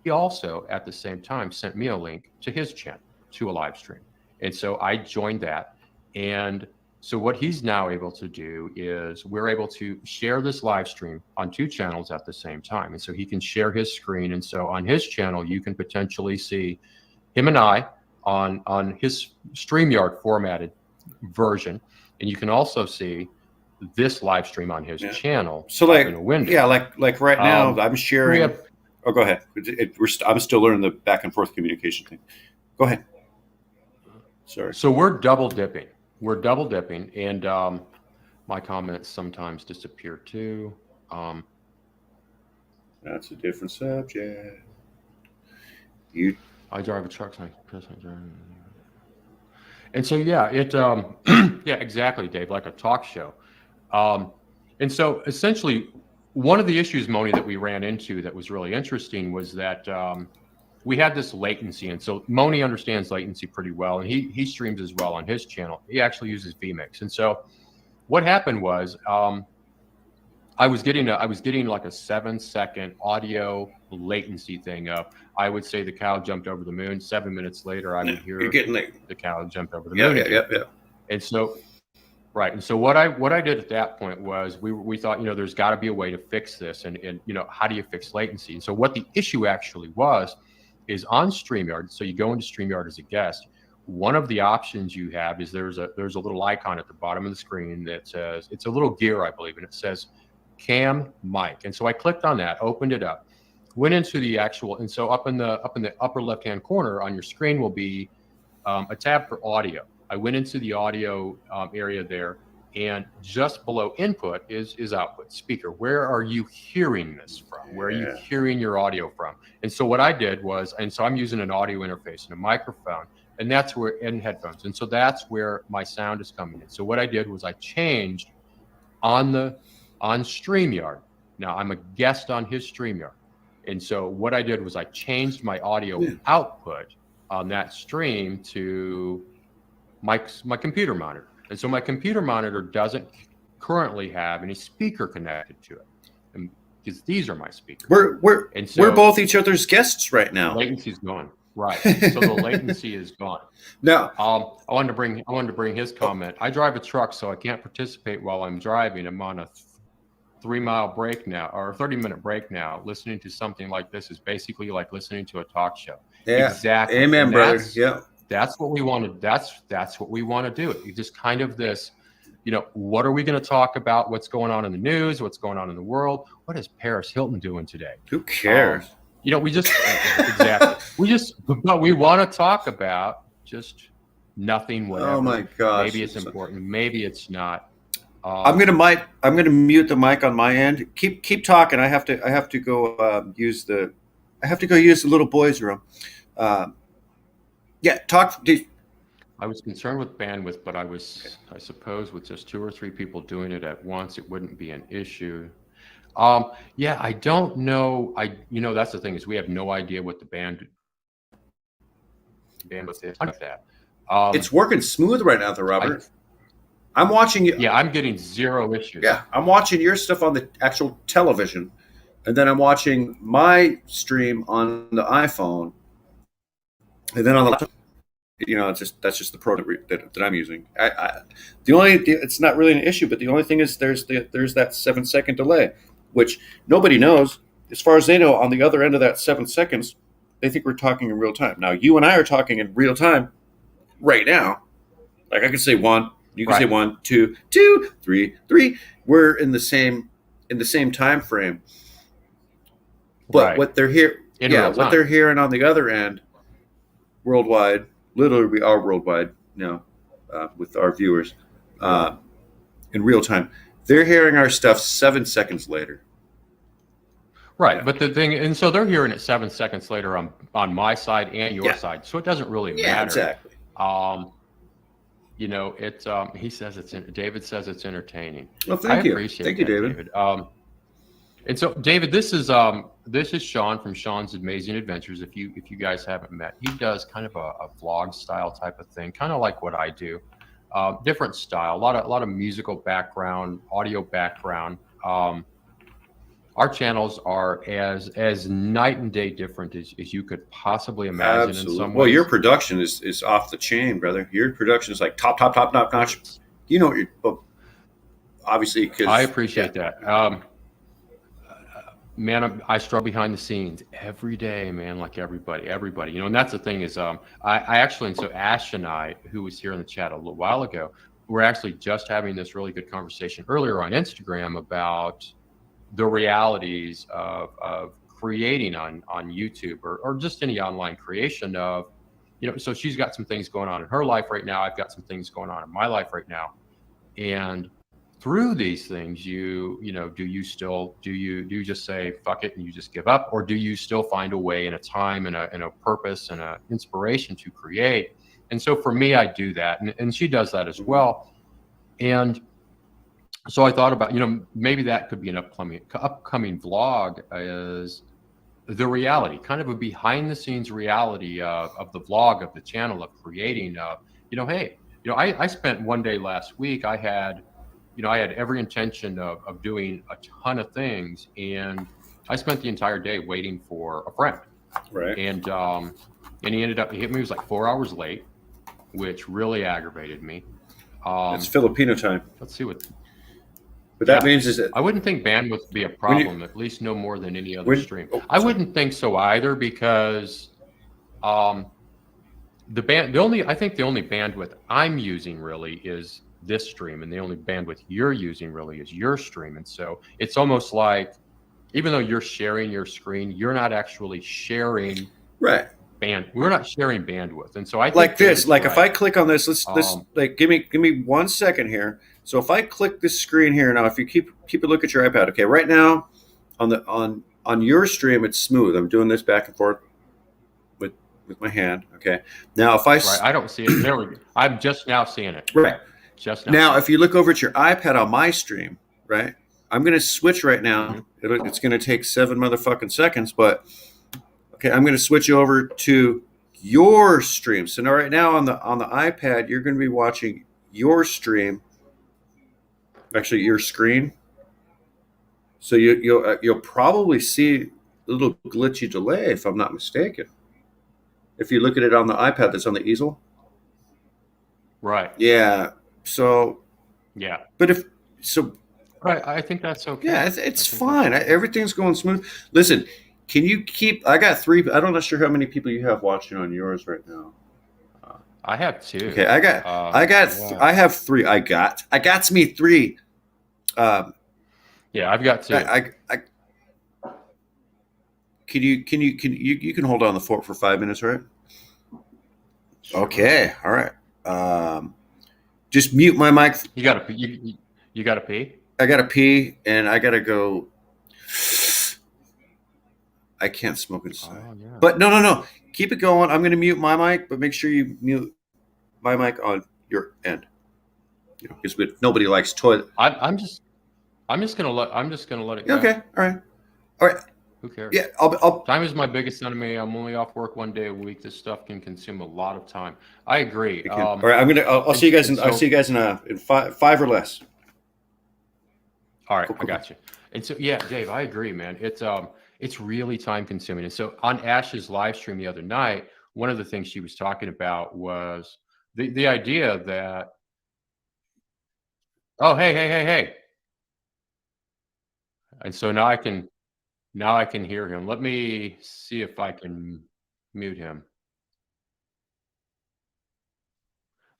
[SPEAKER 2] he also at the same time sent me a link to his channel to a live stream. And so I joined that. And so what he's now able to do is we're able to share this live stream on 2 channels at the same time. And so he can share his screen. And so on his channel, you can potentially see him and I on his StreamYard formatted version. And you can also see this live stream on his channel.
[SPEAKER 1] So like,
[SPEAKER 2] in a window.
[SPEAKER 1] yeah, like right now I'm sharing. Oh, go ahead. I'm still learning the back and forth communication thing. Go ahead. Sorry.
[SPEAKER 2] So we're double dipping. And my comments sometimes disappear too.
[SPEAKER 1] That's a different subject.
[SPEAKER 2] I drive a truck. And so, yeah, yeah, exactly, Dave, like a talk show. And so essentially one of the issues, Moni, that we ran into that was really interesting was that we had this latency. And so Moni understands latency pretty well, and he streams as well on his channel. He actually uses vMix. And so what happened was I was getting like a 7-second audio latency thing up. I would say the cow jumped over the moon. 7 minutes later, I would hear the cow jumped over the moon.
[SPEAKER 1] Yeah.
[SPEAKER 2] And so, right. And so what I did at that point was we thought, there's got to be a way to fix this. And how do you fix latency? And so what the issue actually was is on StreamYard. So you go into StreamYard as a guest. One of the options you have is there's a little icon at the bottom of the screen that says, it's a little gear, I believe, and it says Cam Mic. And so I clicked on that, opened it up, went into the actual, and so up in the upper left-hand corner on your screen will be a tab for audio. I went into the audio area there, and just below input is output, speaker. Where are you hearing this from? Where are you hearing your audio from? And so what I did was, and so I'm using an audio interface and a microphone, and that's where, and headphones. And so that's where my sound is coming in. So what I did was I changed on StreamYard. Now I'm a guest on his StreamYard. And so what I did was I changed my audio output on that stream to my computer monitor. And so my computer monitor doesn't currently have any speaker connected to it, and because these are my speakers.
[SPEAKER 1] We're both each other's guests right now.
[SPEAKER 2] Latency's gone. Right. So the latency is gone.
[SPEAKER 1] Now,
[SPEAKER 2] I wanted to bring his comment. I drive a truck, so I can't participate while I'm driving. I'm on a 3-mile break now, or a 30-minute break now. Listening to something like this is basically like listening to a talk show.
[SPEAKER 1] Yeah.
[SPEAKER 2] Exactly.
[SPEAKER 1] Amen, brother. Yeah.
[SPEAKER 2] That's what we want to. That's what we want to do. It's just kind of this, what are we going to talk about? What's going on in the news? What's going on in the world? What is Paris Hilton doing today?
[SPEAKER 1] Who cares?
[SPEAKER 2] We just but we want to talk about just nothing. Whatever.
[SPEAKER 1] Oh my gosh.
[SPEAKER 2] Maybe it's important. Maybe it's not.
[SPEAKER 1] I'm gonna mute the mic on my end. Keep talking. I have to go use the little boys' room. Yeah, talk.
[SPEAKER 2] I was concerned with bandwidth, but I suppose with just 2 or 3 people doing it at once, it wouldn't be an issue. Yeah, I don't know. That's the thing, is we have no idea what the bandwidth is like that.
[SPEAKER 1] It's working smooth right now, though, Robert. I'm watching you.
[SPEAKER 2] Yeah, I'm getting 0 issues.
[SPEAKER 1] Yeah, I'm watching your stuff on the actual television, and then I'm watching my stream on the iPhone, and then on the laptop. That's just the program that I'm using. It's not really an issue, but the only thing is there's that 7-second delay, which nobody knows. As far as they know, on the other end of that 7 seconds, they think we're talking in real time. Now, you and I are talking in real time right now. Like I can say 1, you can say 1, 2, 2, 3, 3. We're in the same time frame. But what they're hearing on the other end, worldwide. Literally, we are worldwide now with our viewers in real time. They're hearing our stuff 7 seconds later.
[SPEAKER 2] Right.
[SPEAKER 1] Yeah.
[SPEAKER 2] But the thing, and so they're hearing it 7 seconds later on my side and your
[SPEAKER 1] Yeah.
[SPEAKER 2] side. So it doesn't really
[SPEAKER 1] Yeah,
[SPEAKER 2] matter.
[SPEAKER 1] exactly.
[SPEAKER 2] You know, it's he says David says it's entertaining.
[SPEAKER 1] Well,
[SPEAKER 2] I
[SPEAKER 1] thank you.
[SPEAKER 2] appreciate
[SPEAKER 1] Thank you,
[SPEAKER 2] that,
[SPEAKER 1] David.
[SPEAKER 2] And so David, this is Sean from Sean's Amazing Adventures. If you guys haven't met, he does kind of a vlog style type of thing, kind of like what I do. Different style, a lot of musical background, audio background. Our channels are as night and day different as you could possibly imagine.
[SPEAKER 1] Absolutely.
[SPEAKER 2] In some
[SPEAKER 1] Well,
[SPEAKER 2] ways.
[SPEAKER 1] your production is off the chain, brother. Your production is like top notch. You know, well, obviously, because
[SPEAKER 2] I appreciate that. Man, I struggle behind the scenes every day, man, like everybody, you know, and that's the thing is, I actually, and so Ash and I, who was here in the chat a little while ago, we're actually just having this really good conversation earlier on Instagram about the realities of creating on YouTube or just any online creation of, you know, so she's got some things going on in her life right now. I've got some things going on in my life right now. And through these things, you know, do you just say fuck it and you just give up, or do you still find a way and a time and a purpose and a inspiration to create? And so for me, I do that, and she does that as well. And so I thought about, you know, maybe that could be an upcoming vlog, is the reality, kind of a behind the scenes reality of the vlog, of the channel, of creating, you know, hey, you know, I spent one day last week, I had every intention of doing a ton of things, and I spent the entire day waiting for a friend.
[SPEAKER 1] right.
[SPEAKER 2] And he ended up, he hit me, he was like 4 hours late, which really aggravated me.
[SPEAKER 1] It's Filipino time.
[SPEAKER 2] Let's see what.
[SPEAKER 1] But that means is that
[SPEAKER 2] I wouldn't think bandwidth would be a problem, at least no more than any other stream. I wouldn't think so either, because I think the only bandwidth I'm using really is this stream, and the only bandwidth you're using really is your stream. And so it's almost like, even though you're sharing your screen, you're not actually sharing
[SPEAKER 1] right.
[SPEAKER 2] We're not sharing bandwidth. And so I think
[SPEAKER 1] like this, like
[SPEAKER 2] right.
[SPEAKER 1] if I click on this, let's like give me 1 second here. So if I click this screen here now, if you keep a look at your iPad, okay, right now on your stream it's smooth. I'm doing this back and forth with my hand. Okay, now if I
[SPEAKER 2] I don't see it. There we go. I'm just now seeing it.
[SPEAKER 1] Right.
[SPEAKER 2] Just
[SPEAKER 1] now if you look over at your iPad on my stream, right, I'm going to switch right now. Mm-hmm. It's going to take 7 motherfucking seconds, but okay, I'm going to switch over to your stream. So now right now on the iPad, you're going to be watching your stream. Actually, your screen. So you'll probably see a little glitchy delay, if I'm not mistaken. If you look at it on the iPad that's on the easel.
[SPEAKER 2] Right.
[SPEAKER 1] Yeah. So.
[SPEAKER 2] Yeah.
[SPEAKER 1] But if so.
[SPEAKER 2] Right. I think that's okay.
[SPEAKER 1] Yeah, it's fine. Everything's going smooth. Listen, can you keep? I got 3. I'm not sure how many people you have watching on yours right now.
[SPEAKER 2] I have 2.
[SPEAKER 1] Okay, I have 3. I got me 3.
[SPEAKER 2] Yeah, I've got 2.
[SPEAKER 1] Can you can hold on the fort for 5 minutes, right? Sure. Okay, all right. Just mute my mic.
[SPEAKER 2] You gotta pee. You gotta pee.
[SPEAKER 1] I gotta pee, and I gotta go. I can't smoke inside. Oh, yeah. But no. Keep it going. I'm gonna mute my mic, but make sure you mute my mic on your end. You know, because nobody likes toilet.
[SPEAKER 2] I'm just gonna let it go.
[SPEAKER 1] Okay. All right.
[SPEAKER 2] Who cares?
[SPEAKER 1] Yeah. I'll
[SPEAKER 2] Time is my biggest enemy. I'm only off work 1 day a week. This stuff can consume a lot of time. I agree.
[SPEAKER 1] All right. I'll see you guys in. I'll see you guys in 5 or less.
[SPEAKER 2] All right. Cool. I got you. And so, yeah, Dave, I agree, man. It's really time consuming. And so on Ash's live stream the other night, one of the things she was talking about was the idea that, oh, hey. And so now I can hear him. Let me see if I can mute him.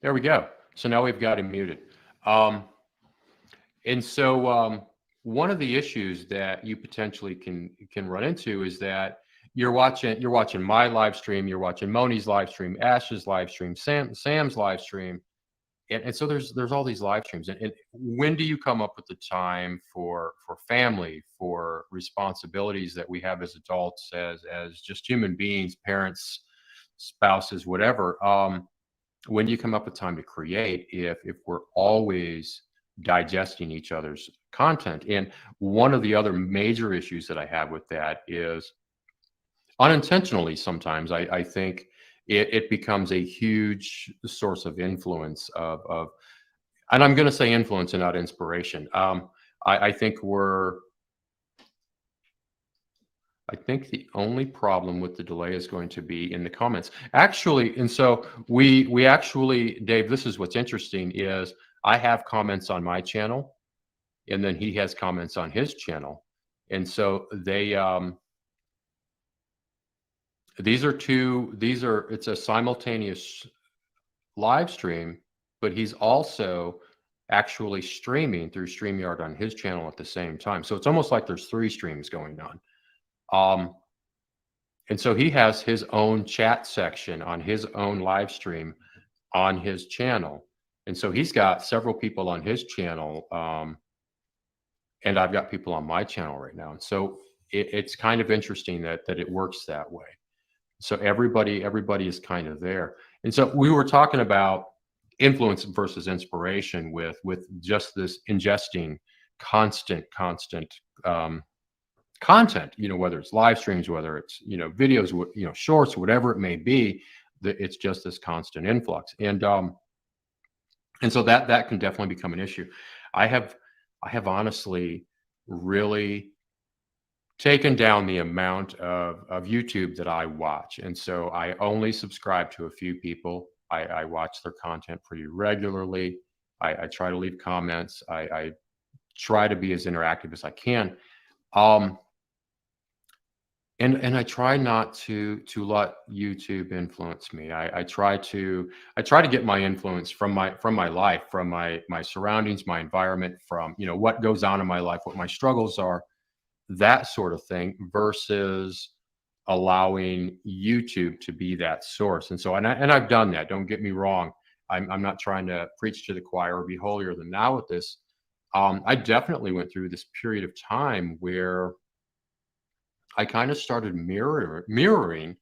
[SPEAKER 2] There we go. So now we've got him muted. And so one of the issues that you potentially can run into is that you're watching my live stream, you're watching Moni's live stream, Ash's live stream, Sam's live stream, and so there's all these live streams, and when do you come up with the time for family, for responsibilities that we have as adults, as just human beings, parents, spouses, whatever? When do you come up with time to create if we're always digesting each other's content? And one of the other major issues that I have with that is unintentionally sometimes I think it becomes a huge source of influence of and I'm going to say influence and not inspiration. I think the only problem with the delay is going to be in the comments. Actually, and so we actually, Dave, this is what's interesting is I have comments on my channel, and then he has comments on his channel. And so it's a simultaneous live stream, but he's also actually streaming through StreamYard on his channel at the same time. So it's almost like there's 3 streams going on. And so he has his own chat section on his own live stream on his channel. And so he's got several people on his channel. And I've got people on my channel right now. And so it's kind of interesting that it works that way. So everybody is kind of there. And so we were talking about influence versus inspiration with just this ingesting constant content, whether it's live streams, whether it's, videos, shorts, whatever it may be, that it's just this constant influx. And so that can definitely become an issue. I have honestly really taken down the amount of YouTube that I watch. And so I only subscribe to a few people. I watch their content pretty regularly. I try to leave comments. I try to be as interactive as I can. And I try not to let YouTube influence me. I try to get my influence from my life, from my surroundings, my environment, from what goes on in my life, what my struggles are, that sort of thing, versus allowing YouTube to be that source. And so I've done that. Don't get me wrong. I'm not trying to preach to the choir or be holier than thou with this. I definitely went through this period of time where I kind of started mirroring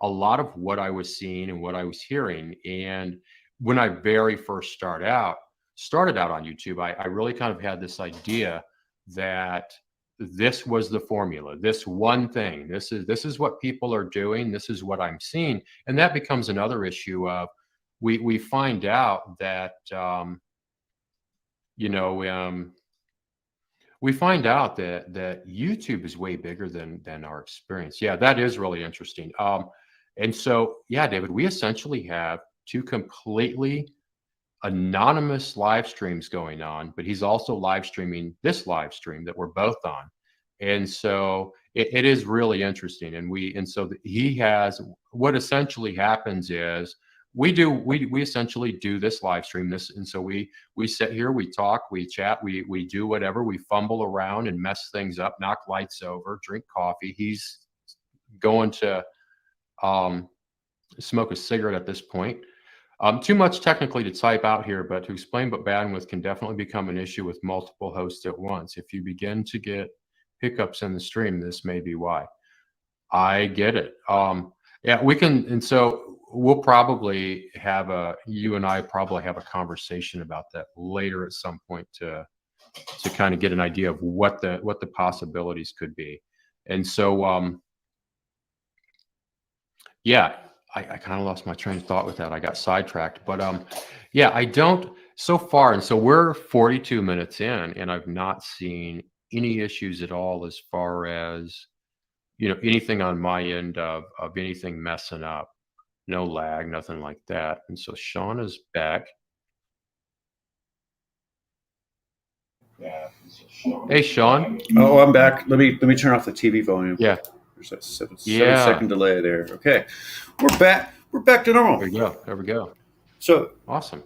[SPEAKER 2] a lot of what I was seeing and what I was hearing. And when I very first started out on YouTube, I really kind of had this idea that this was the formula, this one thing, this is what people are doing, this is what I'm seeing. And that becomes another issue of we find out that we find out that YouTube is way bigger than our experience. Yeah, that is really interesting. And so, yeah, David, we essentially have 2 completely anonymous live streams going on, but he's also live streaming this live stream that we're both on. And so it is really interesting. And so he has, what essentially happens is we essentially do this live stream and so we sit here, we talk, we chat, we do whatever, we fumble around and mess things up, knock lights over, drink coffee. He's going to smoke a cigarette at this point. Too much technically to type out here, but to explain, but bandwidth can definitely become an issue with multiple hosts at once. If you begin to get hiccups in the stream, this may be why. I get it. Yeah, we can, and so we'll probably you and I probably have a conversation about that later at some point to kind of get an idea of what the possibilities could be. And so, yeah, I kind of lost my train of thought with that. I got sidetracked, but yeah, I don't so far. And so we're 42 minutes in, and I've not seen any issues at all as far as anything on my end of anything messing up. No lag, nothing like that. And so Sean is back. Hey, Sean.
[SPEAKER 1] Oh, I'm back. Let me turn off the TV volume.
[SPEAKER 2] Yeah.
[SPEAKER 1] There's a 7-second delay there. Okay, we're back. We're back to normal.
[SPEAKER 2] There we go.
[SPEAKER 1] So
[SPEAKER 2] awesome.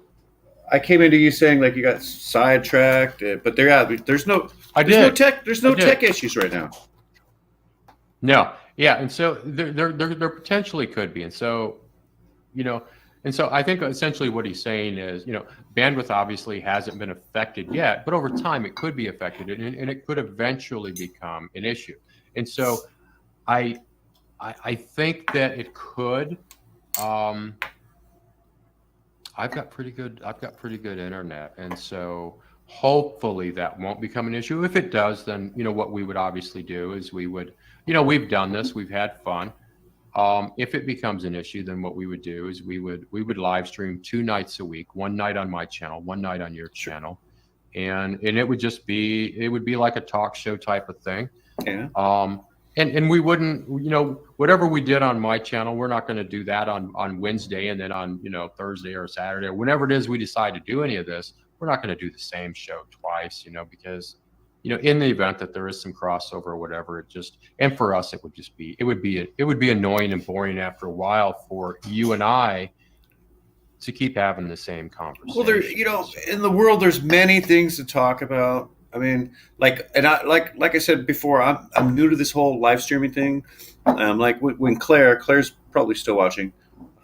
[SPEAKER 1] I came into you saying like you got sidetracked, but there's no tech issues right now.
[SPEAKER 2] No, yeah, and so there potentially could be, and so And so I think essentially what he's saying is, bandwidth obviously hasn't been affected yet, but over time it could be affected, and it could eventually become an issue. And so I think that it could. I've got pretty good internet, and so hopefully that won't become an issue. If it does, then what we would obviously do is we would, we've done this, we've had fun. If it becomes an issue, then what we would do is we would live stream 2 nights a week, one night on my channel, one night on your channel, and it would just be like a talk show type of thing.
[SPEAKER 1] Yeah.
[SPEAKER 2] And we wouldn't, whatever we did on my channel, we're not going to do that on Wednesday and then on, Thursday or Saturday or whenever it is we decide to do any of this. We're not going to do the same show twice, because, in the event that there is some crossover or whatever, and for us, it would be annoying and boring after a while for you and I to keep having the same conversation.
[SPEAKER 1] Well, there, in the world, there's many things to talk about. I mean, like I said before, I'm new to this whole live streaming thing. Like when Claire's probably still watching.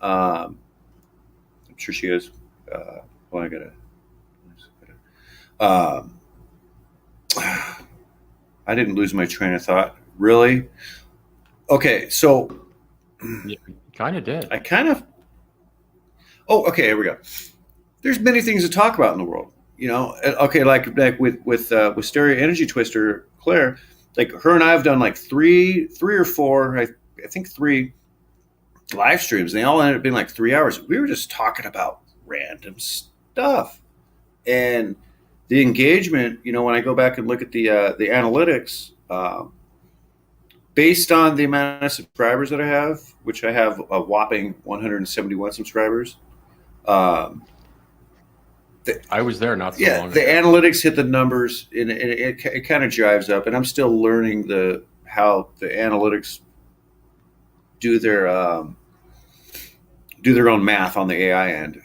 [SPEAKER 1] I'm sure she is. Well, I gotta. I didn't lose my train of thought. Really? Okay, so.
[SPEAKER 2] You kind of did.
[SPEAKER 1] I kind of. Oh, okay. Here we go. There's many things to talk about in the world. Okay, like with Stereo Energy Twister, Claire, like her and I have done like three or four, I think 3 live streams. And they all ended up being like 3 hours. We were just talking about random stuff, and the engagement. When I go back and look at the analytics, based on the amount of subscribers that I have, which I have a whopping 171 subscribers.
[SPEAKER 2] I was there not so long ago.
[SPEAKER 1] The analytics hit the numbers, and it kind of jives up. And I'm still learning how the analytics do their own math on the AI end.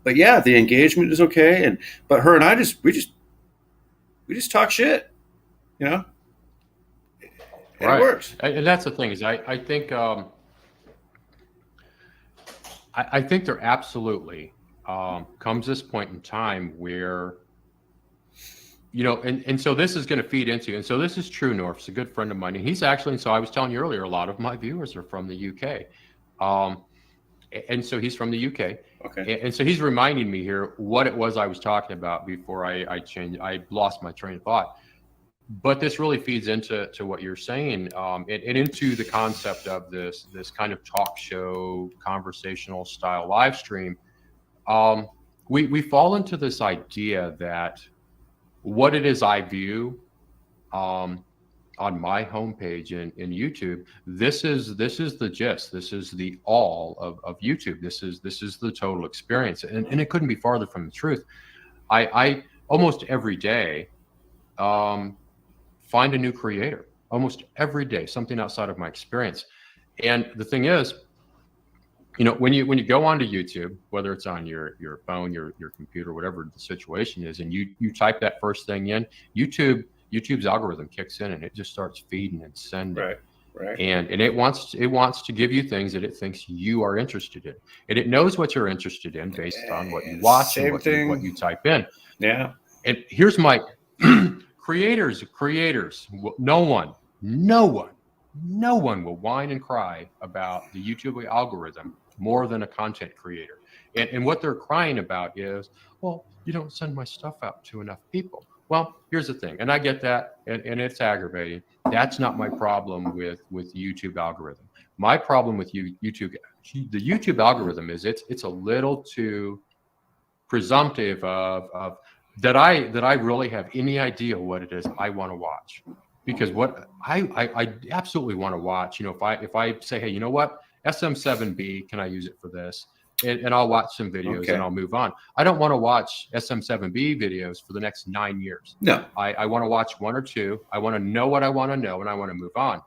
[SPEAKER 1] But yeah, the engagement is okay. But her and I we just talk shit, and
[SPEAKER 2] right.
[SPEAKER 1] It works.
[SPEAKER 2] And that's the thing is I think I think there absolutely comes this point in time where, and so this is going to feed into, and so this is True North. He's a good friend of mine. And he's actually, and so I was telling you earlier, a lot of my viewers are from the UK. And so he's from the UK.
[SPEAKER 1] Okay.
[SPEAKER 2] And so he's reminding me here what it was I was talking about before I lost my train of thought. But this really feeds into what you're saying, and into the concept of this kind of talk show, conversational style live stream. We fall into this idea that what it is I view on my homepage in YouTube, this is the gist. This is the all of YouTube. This is the total experience, and it couldn't be farther from the truth. I almost every day find a new creator. Almost every day, something outside of my experience. And the thing is, when you go onto YouTube, whether it's on your phone, your computer, whatever the situation is, and you type that first thing in, YouTube's algorithm kicks in and it just starts feeding and sending.
[SPEAKER 1] Right.
[SPEAKER 2] And it wants to give you things that it thinks you are interested in, and it knows what you're interested in based on what you watch and what you type in.
[SPEAKER 1] Yeah.
[SPEAKER 2] And here's my creators. No one will whine and cry about the YouTube algorithm more than a content creator. And what they're crying about is, well, you don't send my stuff out to enough people. Well, here's the thing, and I get that, and it's aggravating. That's not my problem with YouTube algorithm. My problem with the YouTube algorithm is it's a little too presumptive of that I really have any idea what it is I want to watch. Because what I absolutely want to watch, if I say, hey, you know what, SM7B, can I use it for this? And I'll watch some videos and I'll move on. I don't want to watch SM7B videos for the next 9 years.
[SPEAKER 1] No.
[SPEAKER 2] I want to watch 1 or 2. I want to know what I want to know, and I want to move on.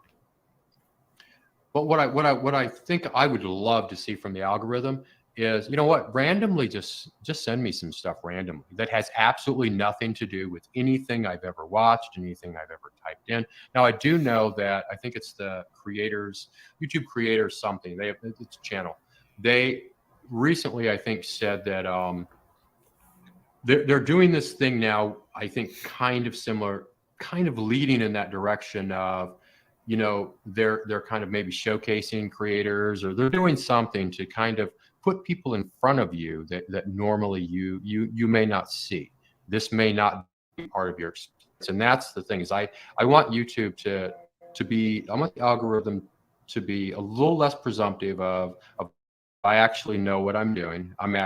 [SPEAKER 2] But what I think I would love to see from the algorithm is, randomly just send me some stuff randomly that has absolutely nothing to do with anything I've ever watched, anything I've ever typed in. Now, I do know that I think it's the YouTube creators something. It's a channel. recently, I think, said that they're doing this thing now, I think, kind of similar, kind of leading in that direction of, they're kind of maybe showcasing creators, or they're doing something to kind of put people in front of you that normally you may not see. This may not be part of your experience. And that's the thing, is I want YouTube to be, I want the algorithm to be a little less presumptive of I actually know what I'm doing. I'm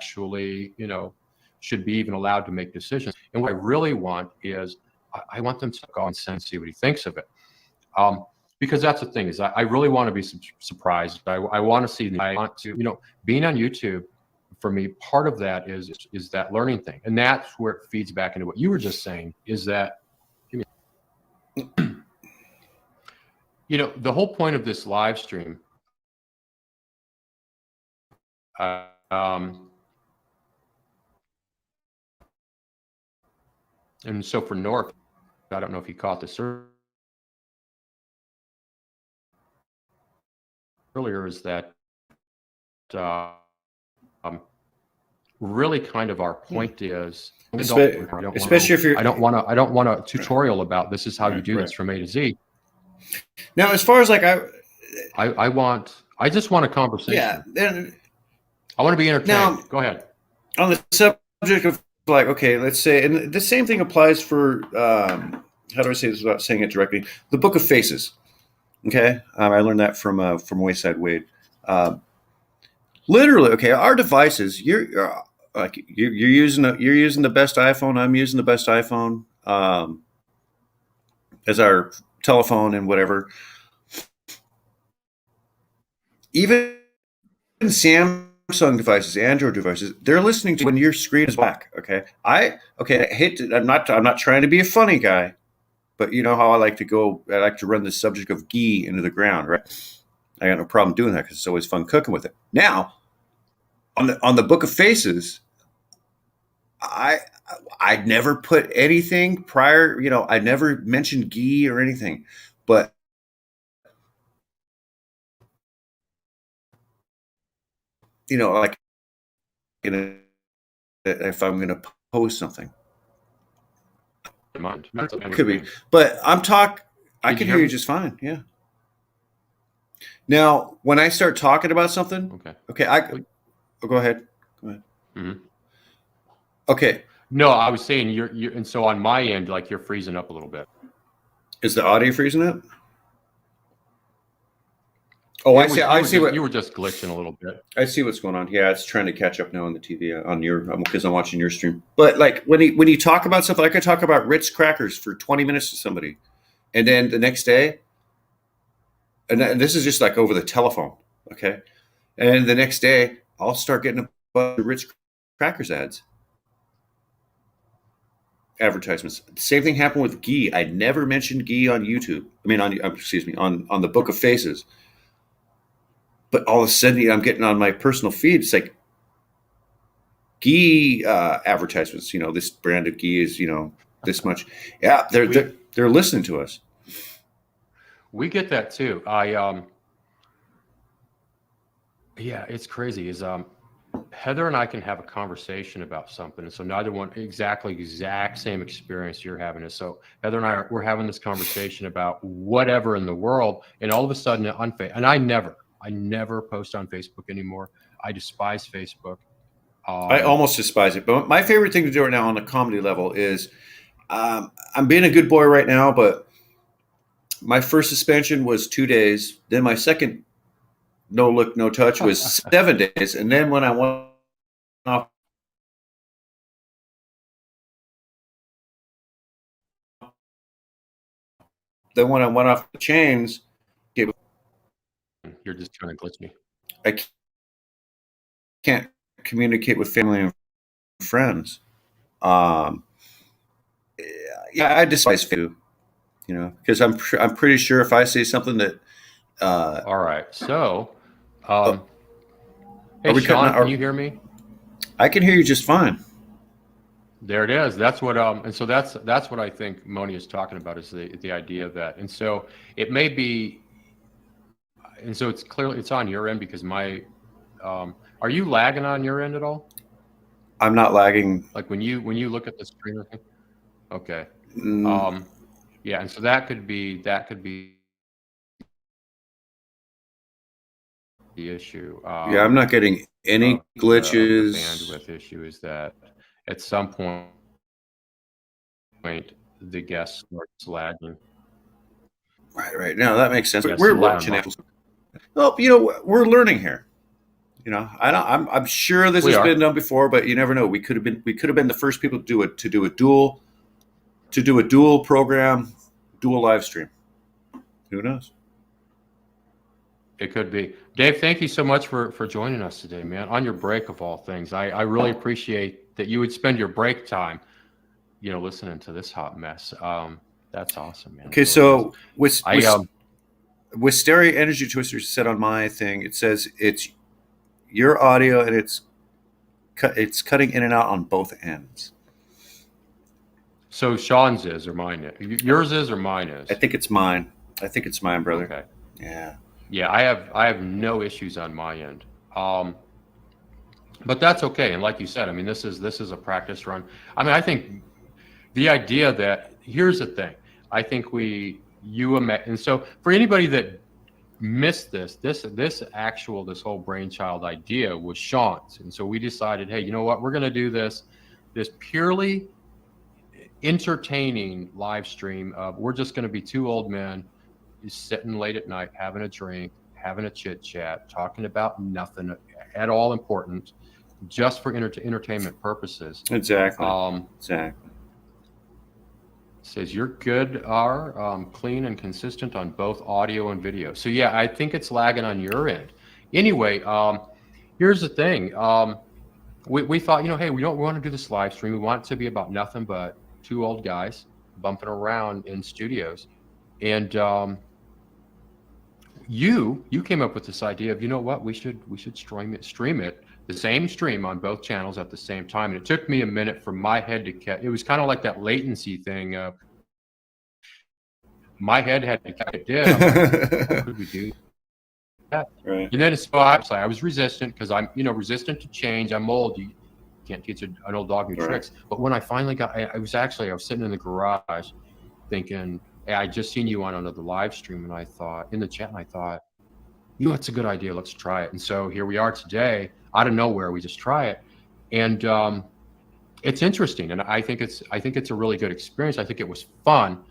[SPEAKER 2] actually, should be even allowed to make decisions. And what I really want is I want them to go and see what he thinks of it. Because that's the thing, is I really want to be surprised. I want to see, I want to, being on YouTube, for me, part of that is that learning thing. And that's where it feeds back into what you were just saying, is that, the whole point of this live stream, and so for North, I don't know if you caught this earlier, is that really kind of our point is,
[SPEAKER 1] especially if you're,
[SPEAKER 2] I don't want a tutorial about this is how you do this from A to Z.
[SPEAKER 1] Now, as far as like I
[SPEAKER 2] just want a conversation.
[SPEAKER 1] Yeah, and
[SPEAKER 2] I want to be entertained. Now, go ahead.
[SPEAKER 1] On the subject of, like, okay, let's say, and the same thing applies for how do I say this without saying it directly? The Book of Faces. Okay, I learned that from Wayside Wade. Literally, okay, our devices. You're using the best iPhone. I'm using the best iPhone as our telephone and whatever. Even Samsung devices, Android devices, they're listening to when your screen is black. Okay, I hate to, I'm not trying to be a funny guy, but you know how I like to run the subject of ghee into the ground, right? I got no problem doing that because it's always fun cooking with it. Now, on the Book of Faces, I never put anything prior. I never mentioned ghee or anything, but like if I'm going to post something, could be, but I can hear you just fine. Yeah. Now, when I start talking about something, okay, go ahead.
[SPEAKER 2] Mm-hmm.
[SPEAKER 1] Okay.
[SPEAKER 2] No, I was saying you're, and so on my end, like, you're freezing up a little bit.
[SPEAKER 1] Is the audio freezing up? Oh, I see what
[SPEAKER 2] you were just glitching a little bit.
[SPEAKER 1] I see what's going on. Yeah, it's trying to catch up now on the TV on your, because I'm watching your stream. But like when you talk about something, I could talk about Ritz crackers for 20 minutes to somebody, and then the next day, and this is just like over the telephone, okay? And the next day, I'll start getting a bunch of Ritz crackers advertisements. The same thing happened with ghee. I never mentioned ghee on YouTube. I mean, on the Book of Faces. But all of a sudden, I'm getting on my personal feed. It's like ghee advertisements. This brand of ghee is this much. Yeah, they're listening to us.
[SPEAKER 2] We get that too. Yeah, it's crazy. Is Heather and I can have a conversation about something, and so neither one exact same experience you're having. Is so Heather and we're having this conversation about whatever in the world, and all of a sudden and I never post on Facebook anymore. I despise Facebook.
[SPEAKER 1] I almost despise it. But my favorite thing to do right now on the comedy level is I'm being a good boy right now, but my first suspension was 2 days. Then my second no look, no touch was 7 days. And then when I went off, the chains,
[SPEAKER 2] you're just trying to glitch me.
[SPEAKER 1] I can't communicate with family and friends. Yeah, I despise food, because I'm pretty sure if I say something that.
[SPEAKER 2] All right, so, hey Sean, can you hear me?
[SPEAKER 1] I can hear you just fine.
[SPEAKER 2] There it is. That's what and so that's what I think Moni is talking about is the idea of that. And so it may be, and so it's clearly it's on your end because my are you lagging on your end at all?
[SPEAKER 1] I'm not lagging.
[SPEAKER 2] Like when you look at the screen, okay.
[SPEAKER 1] Mm,
[SPEAKER 2] Um yeah, and so that could be the issue.
[SPEAKER 1] yeah, I'm not getting any
[SPEAKER 2] Of the
[SPEAKER 1] glitches.
[SPEAKER 2] bandwidth issue is that at some point the guest starts lagging.
[SPEAKER 1] Right. No, that makes sense.
[SPEAKER 2] Yes,
[SPEAKER 1] We're
[SPEAKER 2] loud
[SPEAKER 1] watching
[SPEAKER 2] and
[SPEAKER 1] it. Well, we're learning here. I don't. I'm sure this
[SPEAKER 2] we
[SPEAKER 1] has
[SPEAKER 2] are.
[SPEAKER 1] been done before, but you never know. We could have been the first people to do a dual program, dual live stream. Who knows?
[SPEAKER 2] It could be. Dave, thank you so much for joining us today, man. On your break of all things, I really appreciate that you would spend your break time, listening to this hot mess. That's awesome, man. It
[SPEAKER 1] Okay,
[SPEAKER 2] really is.
[SPEAKER 1] so with
[SPEAKER 2] I
[SPEAKER 1] with stereo energy twisters set on my thing, it says it's your audio and it's cutting in and out on both ends.
[SPEAKER 2] So Sean's is or mine is? Yours is or mine is?
[SPEAKER 1] I think it's mine. I think it's mine, brother.
[SPEAKER 2] Okay.
[SPEAKER 1] Yeah.
[SPEAKER 2] Yeah, I have no issues on my end. But that's okay. And like you said, I mean, this is a practice run. I mean, I think the idea that here's the thing. I think and so for anybody that missed this whole brainchild idea was Sean's. And so we decided, hey, you know what? We're going to do this purely entertaining live stream. We're just going to be two old men sitting late at night, having a drink, having a chit chat, talking about nothing at all important, just for entertainment purposes.
[SPEAKER 1] Exactly. Exactly.
[SPEAKER 2] Says you're good, are clean and consistent on both audio and video. So yeah, I think it's lagging on your end. Anyway, here's the thing. We thought, hey, we want to do this live stream. We want it to be about nothing but two old guys bumping around in studios. And you came up with this idea of, you know what, we should stream it the same stream on both channels at the same time. And it took me a minute for my head to catch. It was kind of like that latency thing. My head had to catch it. I'm like, how could we do that?
[SPEAKER 1] Right.
[SPEAKER 2] And then I was resistant because I'm, resistant to change. I'm old. You can't teach an old dog new tricks. But when I finally I was sitting in the garage thinking, hey, I just seen you on another live stream, and I thought in the chat, and I thought, it's a good idea. Let's try it. And so here we are today, out of nowhere. We just try it, and it's interesting, and I think it's a really good experience. I think it was fun.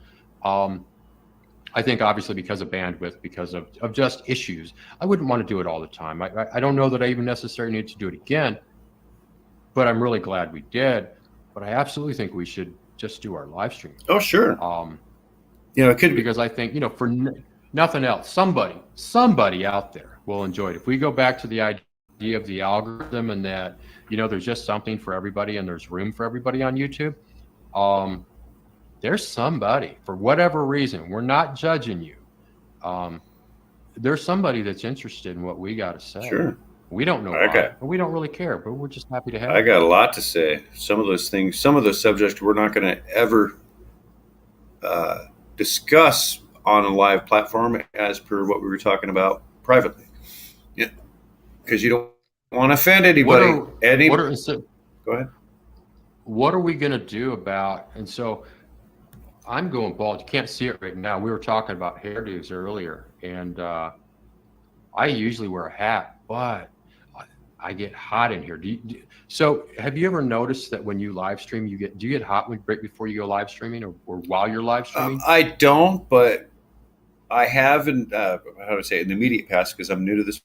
[SPEAKER 2] I think obviously because of bandwidth, because of just issues, I wouldn't want to do it all the time. I don't know that I even necessarily need to do it again, but I'm really glad we did. But I absolutely think we should just do our live stream.
[SPEAKER 1] Oh, sure. It could be
[SPEAKER 2] because I think, for nothing else, somebody out there will enjoy it. If we go back to the idea of the algorithm and that, there's just something for everybody and there's room for everybody on YouTube, there's somebody, for whatever reason, we're not judging you. There's somebody that's interested in what we got to say.
[SPEAKER 1] Sure.
[SPEAKER 2] We don't know why, but we don't really care, but we're just happy to have
[SPEAKER 1] I got a lot to say. Some of those subjects we're not going to ever discuss on a live platform as per what we were talking about privately. Yeah. Because you don't want to offend anybody. Go ahead.
[SPEAKER 2] What are we going to do about, and so I'm going bald. You can't see it right now. We were talking about hairdos earlier, and I usually wear a hat, but I get hot in here. So have you ever noticed that when you live stream, do you get hot right before you go live streaming or while you're live streaming?
[SPEAKER 1] I don't, but I have in how to say it, in the immediate past, because I'm new to this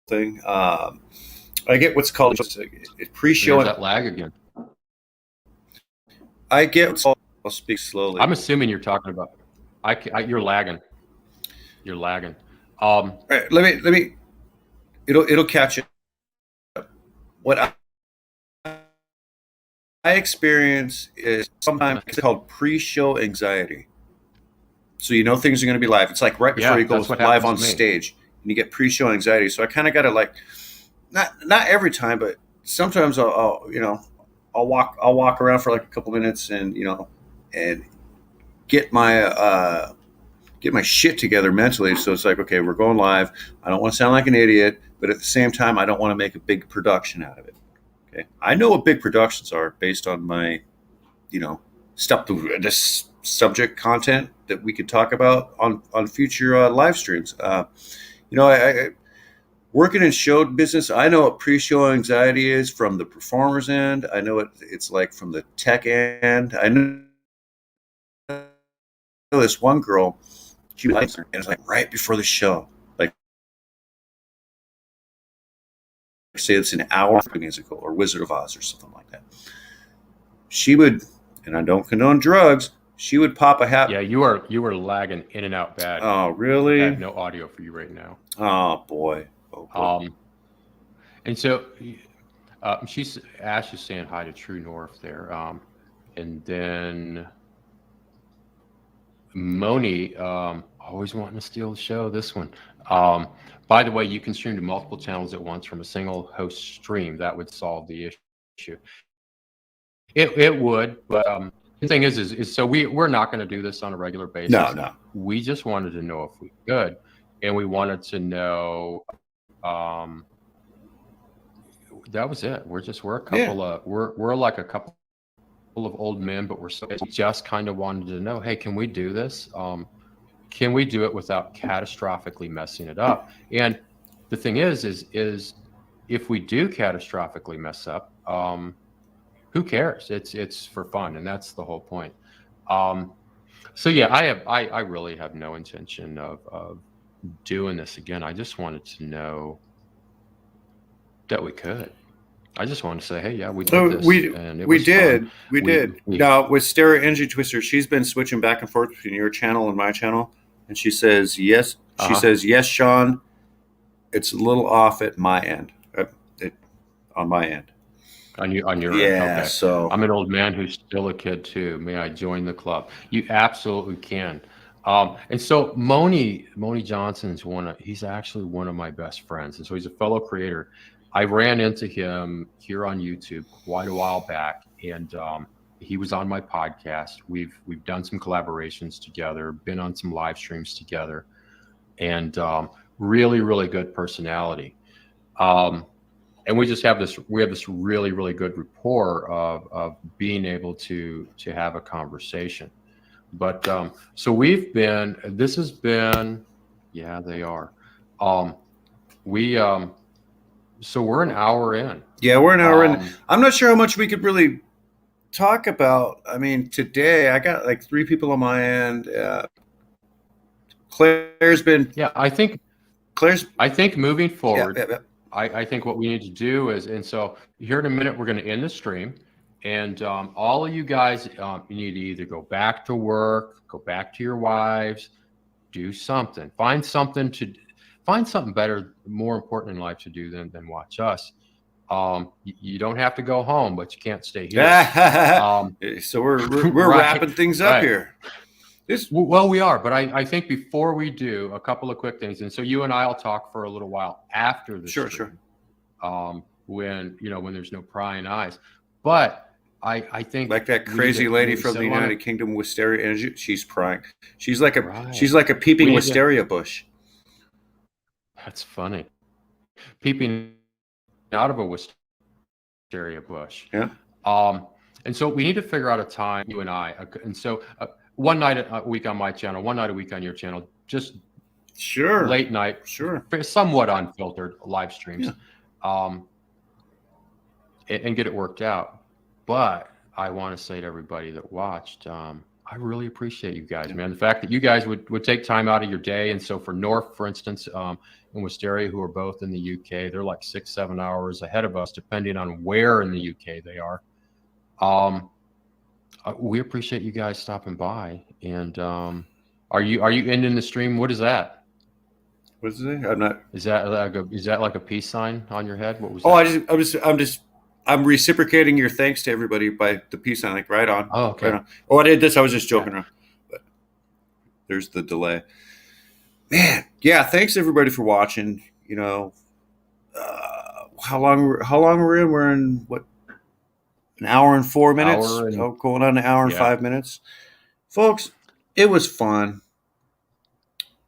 [SPEAKER 1] thing. I get what's called pre-show.
[SPEAKER 2] There's that lag again.
[SPEAKER 1] I get what's called, I'll speak slowly.
[SPEAKER 2] I'm assuming you're talking about. You're lagging. You're lagging.
[SPEAKER 1] All right, let me. It'll catch it. What I experience is sometimes it's called pre-show anxiety. So things are going to be live. It's like right before you go live on stage, and you get pre-show anxiety. So I kind of got to not every time, but sometimes I'll I'll walk around for like a couple minutes and and get my shit together mentally. So it's like, okay, we're going live. I don't want to sound like an idiot, but at the same time, I don't want to make a big production out of it. Okay, I know what big productions are based on my stuff, this subject content that we could talk about on future live streams. I working in show business, I know what pre-show anxiety is from the performer's end. I know what it's like from the tech end. I know this one girl, she was and it's like right before the show, like say it's an hour musical or Wizard of Oz or something like that. She would, and I don't condone drugs, she would pop a hat.
[SPEAKER 2] Yeah, you are lagging in and out bad.
[SPEAKER 1] Oh, really?
[SPEAKER 2] I have no audio for you right now.
[SPEAKER 1] Oh boy.
[SPEAKER 2] And so she's Ash is saying hi to True North there. And then Moni, always wanting to steal the show, this one. By the way, you can stream to multiple channels at once from a single host stream. That would solve the issue. It would, but the thing is so we're not going to do this on a regular basis.
[SPEAKER 1] No.
[SPEAKER 2] We just wanted to know if we could, and we wanted to know. That was it. We're a couple of we're like a couple of old men, but we just kind of wanted to know, hey, can we do this? Can we do it without catastrophically messing it up? And the thing is if we do catastrophically mess up, who cares? It's for fun, and that's the whole point. So yeah, I really have no intention of doing this again. I just wanted to know that we could. I just wanted to say, hey, yeah, we did this.
[SPEAKER 1] We did. Now with Stereo Energy Twister, she's been switching back and forth between your channel and my channel, and she says yes. She says yes, Sean. It's a little off at my end. On my end.
[SPEAKER 2] On your
[SPEAKER 1] yeah.
[SPEAKER 2] Okay.
[SPEAKER 1] So
[SPEAKER 2] I'm an old man who's still a kid too. May I join the club? You absolutely can. And so Moni Johnson's he's actually one of my best friends, and so he's a fellow creator. I ran into him here on YouTube quite a while back, and he was on my podcast. We've done some collaborations together, been on some live streams together, and really, really good personality. And we have this really, really good rapport of being able to have a conversation. But so this has been, yeah, they are. So we're an hour in.
[SPEAKER 1] Yeah, we're an hour in. I'm not sure how much we could really talk about. I mean, today I got like 3 people on my end. Claire's been.
[SPEAKER 2] Yeah, I think moving forward.
[SPEAKER 1] Yeah.
[SPEAKER 2] I think what we need to do is, and so here in a minute, we're going to end the stream. And all of you guys, you need to either go back to work, go back to your wives, do something. Find something better, more important in life to do than watch us. You don't have to go home, but you can't stay here.
[SPEAKER 1] So we're wrapping things up here.
[SPEAKER 2] Well, we are, but I think before we do, a couple of quick things, and so you and I will talk for a little while after the stream.
[SPEAKER 1] Sure.
[SPEAKER 2] When there's no prying eyes, but I think
[SPEAKER 1] like that crazy lady from the United Kingdom with Wisteria Energy, she's prying. She's like a peeping wisteria bush.
[SPEAKER 2] That's funny. Peeping out of a wisteria bush.
[SPEAKER 1] Yeah.
[SPEAKER 2] And so we need to figure out a time, you and I, and so. One night a week on my channel, one night a week on your channel, just late night, somewhat unfiltered live streams, and get it worked out. But I want to say to everybody that watched, I really appreciate you guys, man. The fact that you guys would take time out of your day. And so for North, for instance, and Wisteria, who are both in the UK, they're like 6-7 hours ahead of us, depending on where in the UK they are. We appreciate you guys stopping by. And are you ending the stream? What is that?
[SPEAKER 1] What is it? I'm not.
[SPEAKER 2] Is that like a peace sign on your head? What was that?
[SPEAKER 1] I'm reciprocating your thanks to everybody by the peace sign, like right on.
[SPEAKER 2] Oh, okay.
[SPEAKER 1] Right on. Oh, I did this. I was just joking around. But there's the delay. Man, yeah. Thanks everybody for watching. How long we're in? We're in what? an hour and 4 minutes.
[SPEAKER 2] Hour and
[SPEAKER 1] Going on an hour and
[SPEAKER 2] yeah.
[SPEAKER 1] 5 minutes. Folks, it was fun.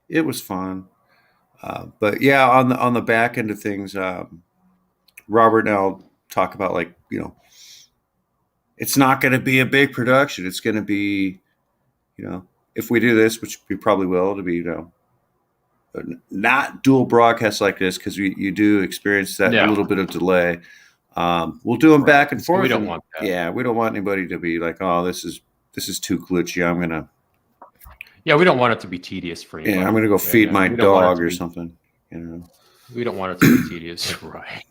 [SPEAKER 1] It was fun. But yeah, on the back end of things, Robert and I'll talk about, like, it's not going to be a big production. It's going to be, if we do this, which we probably will, to be, not dual broadcasts like this, because you do experience that little bit of delay. We'll do them back and forth.
[SPEAKER 2] We don't want that.
[SPEAKER 1] Yeah, we don't want anybody to be like, oh, this is too glitchy. I'm gonna.
[SPEAKER 2] Yeah, we don't want it to be tedious for you.
[SPEAKER 1] Yeah, I'm gonna go feed my dog or something.
[SPEAKER 2] We don't want it to be tedious, right?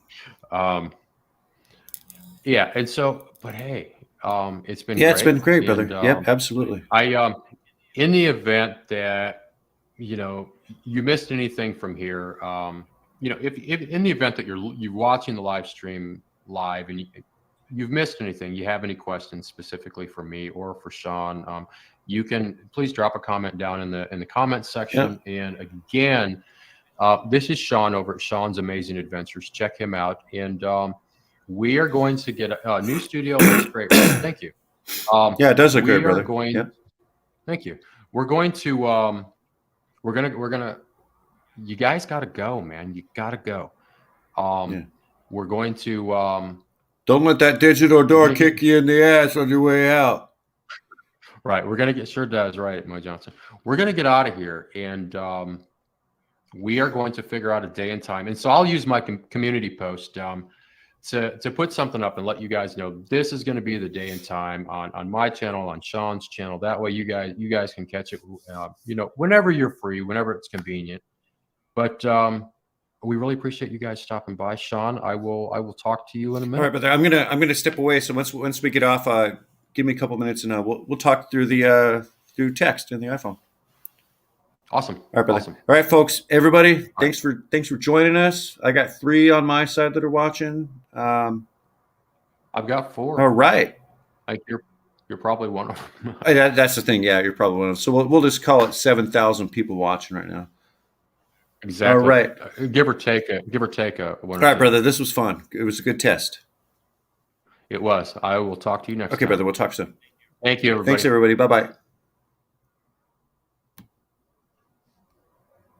[SPEAKER 2] Yeah, and so, but hey, it's been
[SPEAKER 1] it's been great, brother. Yep, absolutely.
[SPEAKER 2] In the event that you missed anything from here, if in the event that you're watching the live stream live and you've missed anything, you have any questions specifically for me or for Sean, you can please drop a comment down in the comments section. Yep. And again, this is Sean over at Sean's Amazing Adventures. Check him out. And we are going to get a new studio. Looks great. Thank you.
[SPEAKER 1] Yeah, it does look great, brother.
[SPEAKER 2] Thank you. We're going to you guys got to go, man. You got to go. We're going to
[SPEAKER 1] don't let that digital door kick you in the ass on your way out.
[SPEAKER 2] Right. We're going to get, sure does. Right, Mo Johnson. We're going to get out of here, and we are going to figure out a day and time. And so I'll use my community post to put something up and let you guys know this is going to be the day and time on my channel, on Sean's channel. That way you guys can catch it, whenever you're free, whenever it's convenient. But we really appreciate you guys stopping by. Sean, I will talk to you in a minute.
[SPEAKER 1] All right, brother. I'm gonna step away. So once we get off, give me a couple minutes, and we'll talk through through text in the iPhone.
[SPEAKER 2] Awesome.
[SPEAKER 1] All right, brother.
[SPEAKER 2] Awesome.
[SPEAKER 1] All right, folks. Everybody, thanks for joining us. I got 3 on my side that are watching.
[SPEAKER 2] I've got 4.
[SPEAKER 1] All right.
[SPEAKER 2] You're probably one of them.
[SPEAKER 1] That's the thing. Yeah, you're probably one of them. So we'll just call it 7,000 people watching right now.
[SPEAKER 2] Exactly.
[SPEAKER 1] All right.
[SPEAKER 2] Give or take a one.
[SPEAKER 1] All right, brother. This was fun. It was a good test.
[SPEAKER 2] It was. I will talk to you next time.
[SPEAKER 1] Okay, brother. We'll talk soon.
[SPEAKER 2] Thank you, everybody.
[SPEAKER 1] Thanks, everybody. Bye-bye.